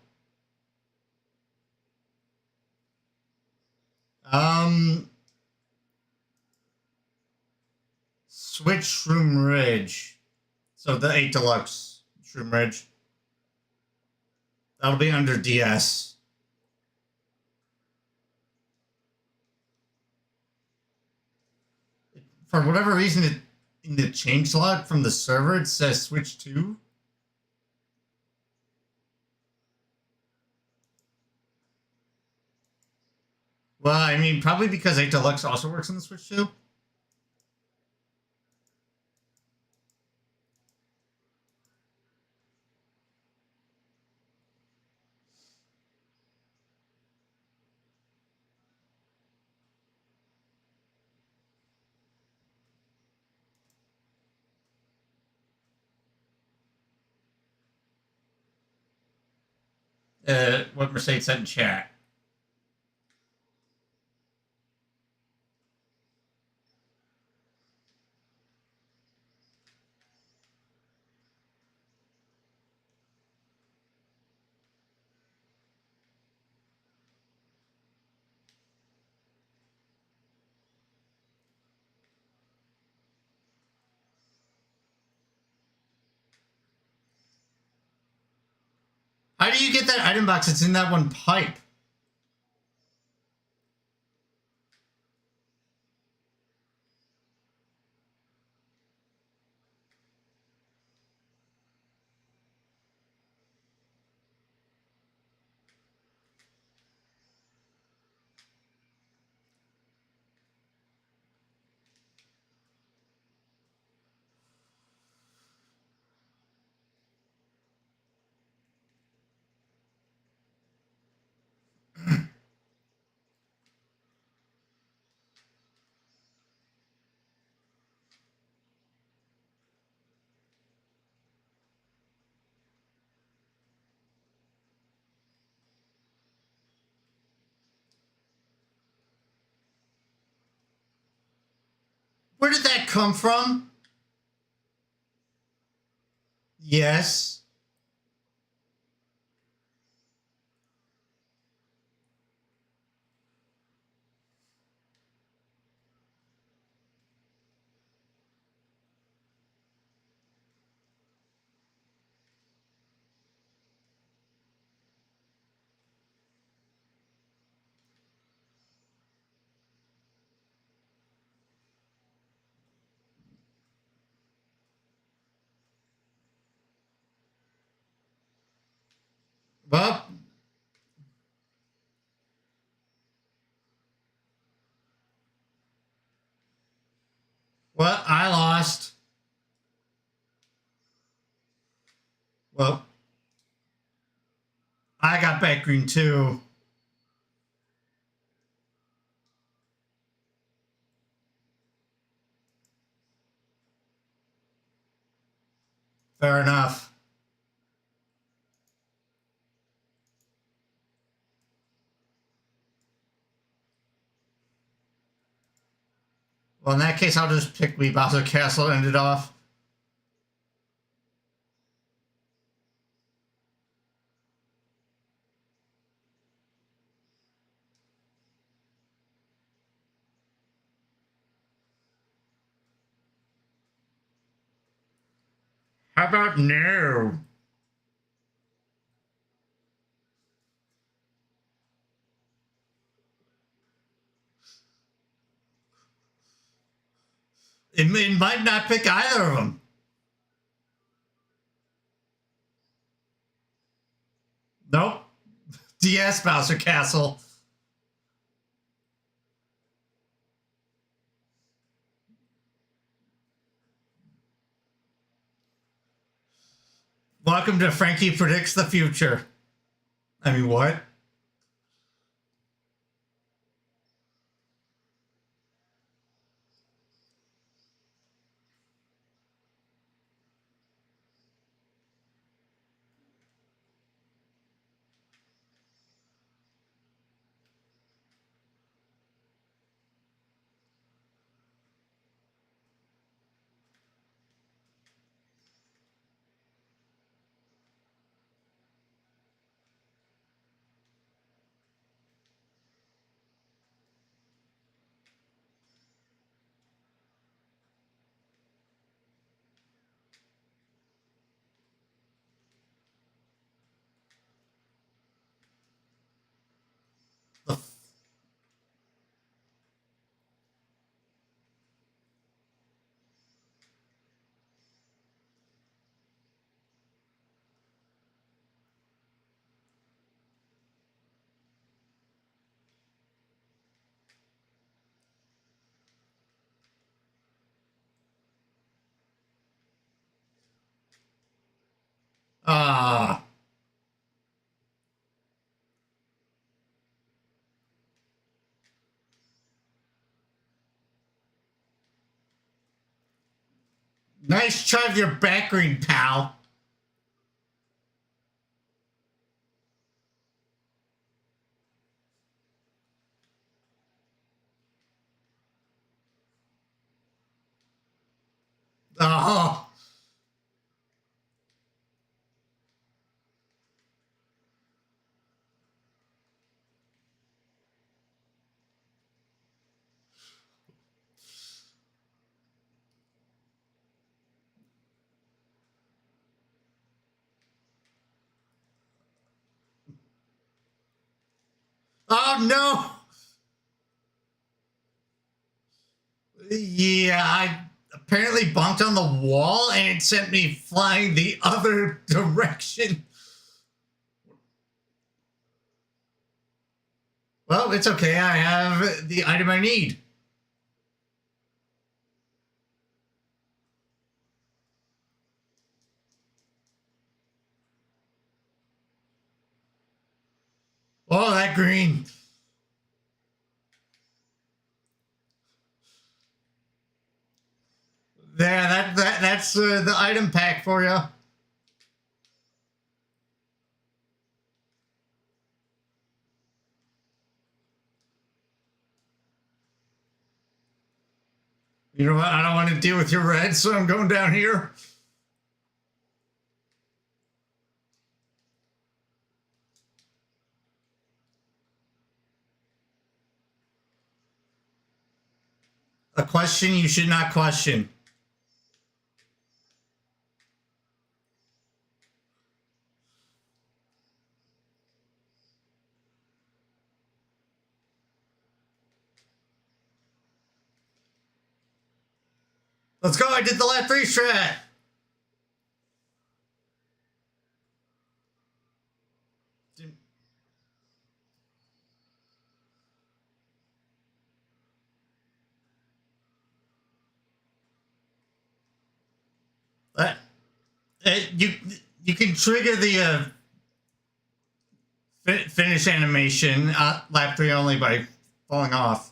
Switch Shroom Ridge. So the 8 Deluxe Shroom Ridge. That'll be under DS. For whatever reason, in the changelog from the server, it says Switch 2. Well, I mean, probably because 8 Deluxe also works on the Switch 2. What Mercedes said in chat. How do you get that item box that's in that one pipe? Where did that come from? Yes. Well, well, I lost. Well, I got back green too. Fair enough. Well, in that case, I'll just pick Wee Bowser Castle and end it off. How about no? It might not pick either of them. Nope. DS Bowser Castle. Welcome to Frankie Predicts the Future. I mean, what? Ah. Nice try with your back green, pal. Oh. Oh, no. Yeah, I apparently bumped on the wall and it sent me flying the other direction. Well, it's okay. I have the item I need. Oh, that green. There, that's the item pack for you. You know what? I don't want to deal with your red, so I'm going down here. A question you should not question. Let's go. I did the lap 3 strat. You can trigger the finish animation lap 3 only by falling off.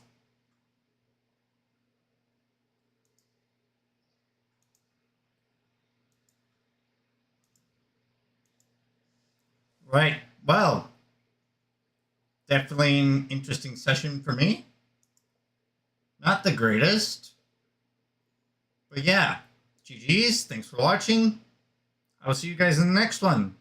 Right. Well, definitely an interesting session for me. Not the greatest. But yeah, GG's. Thanks for watching. I'll see you guys in the next one.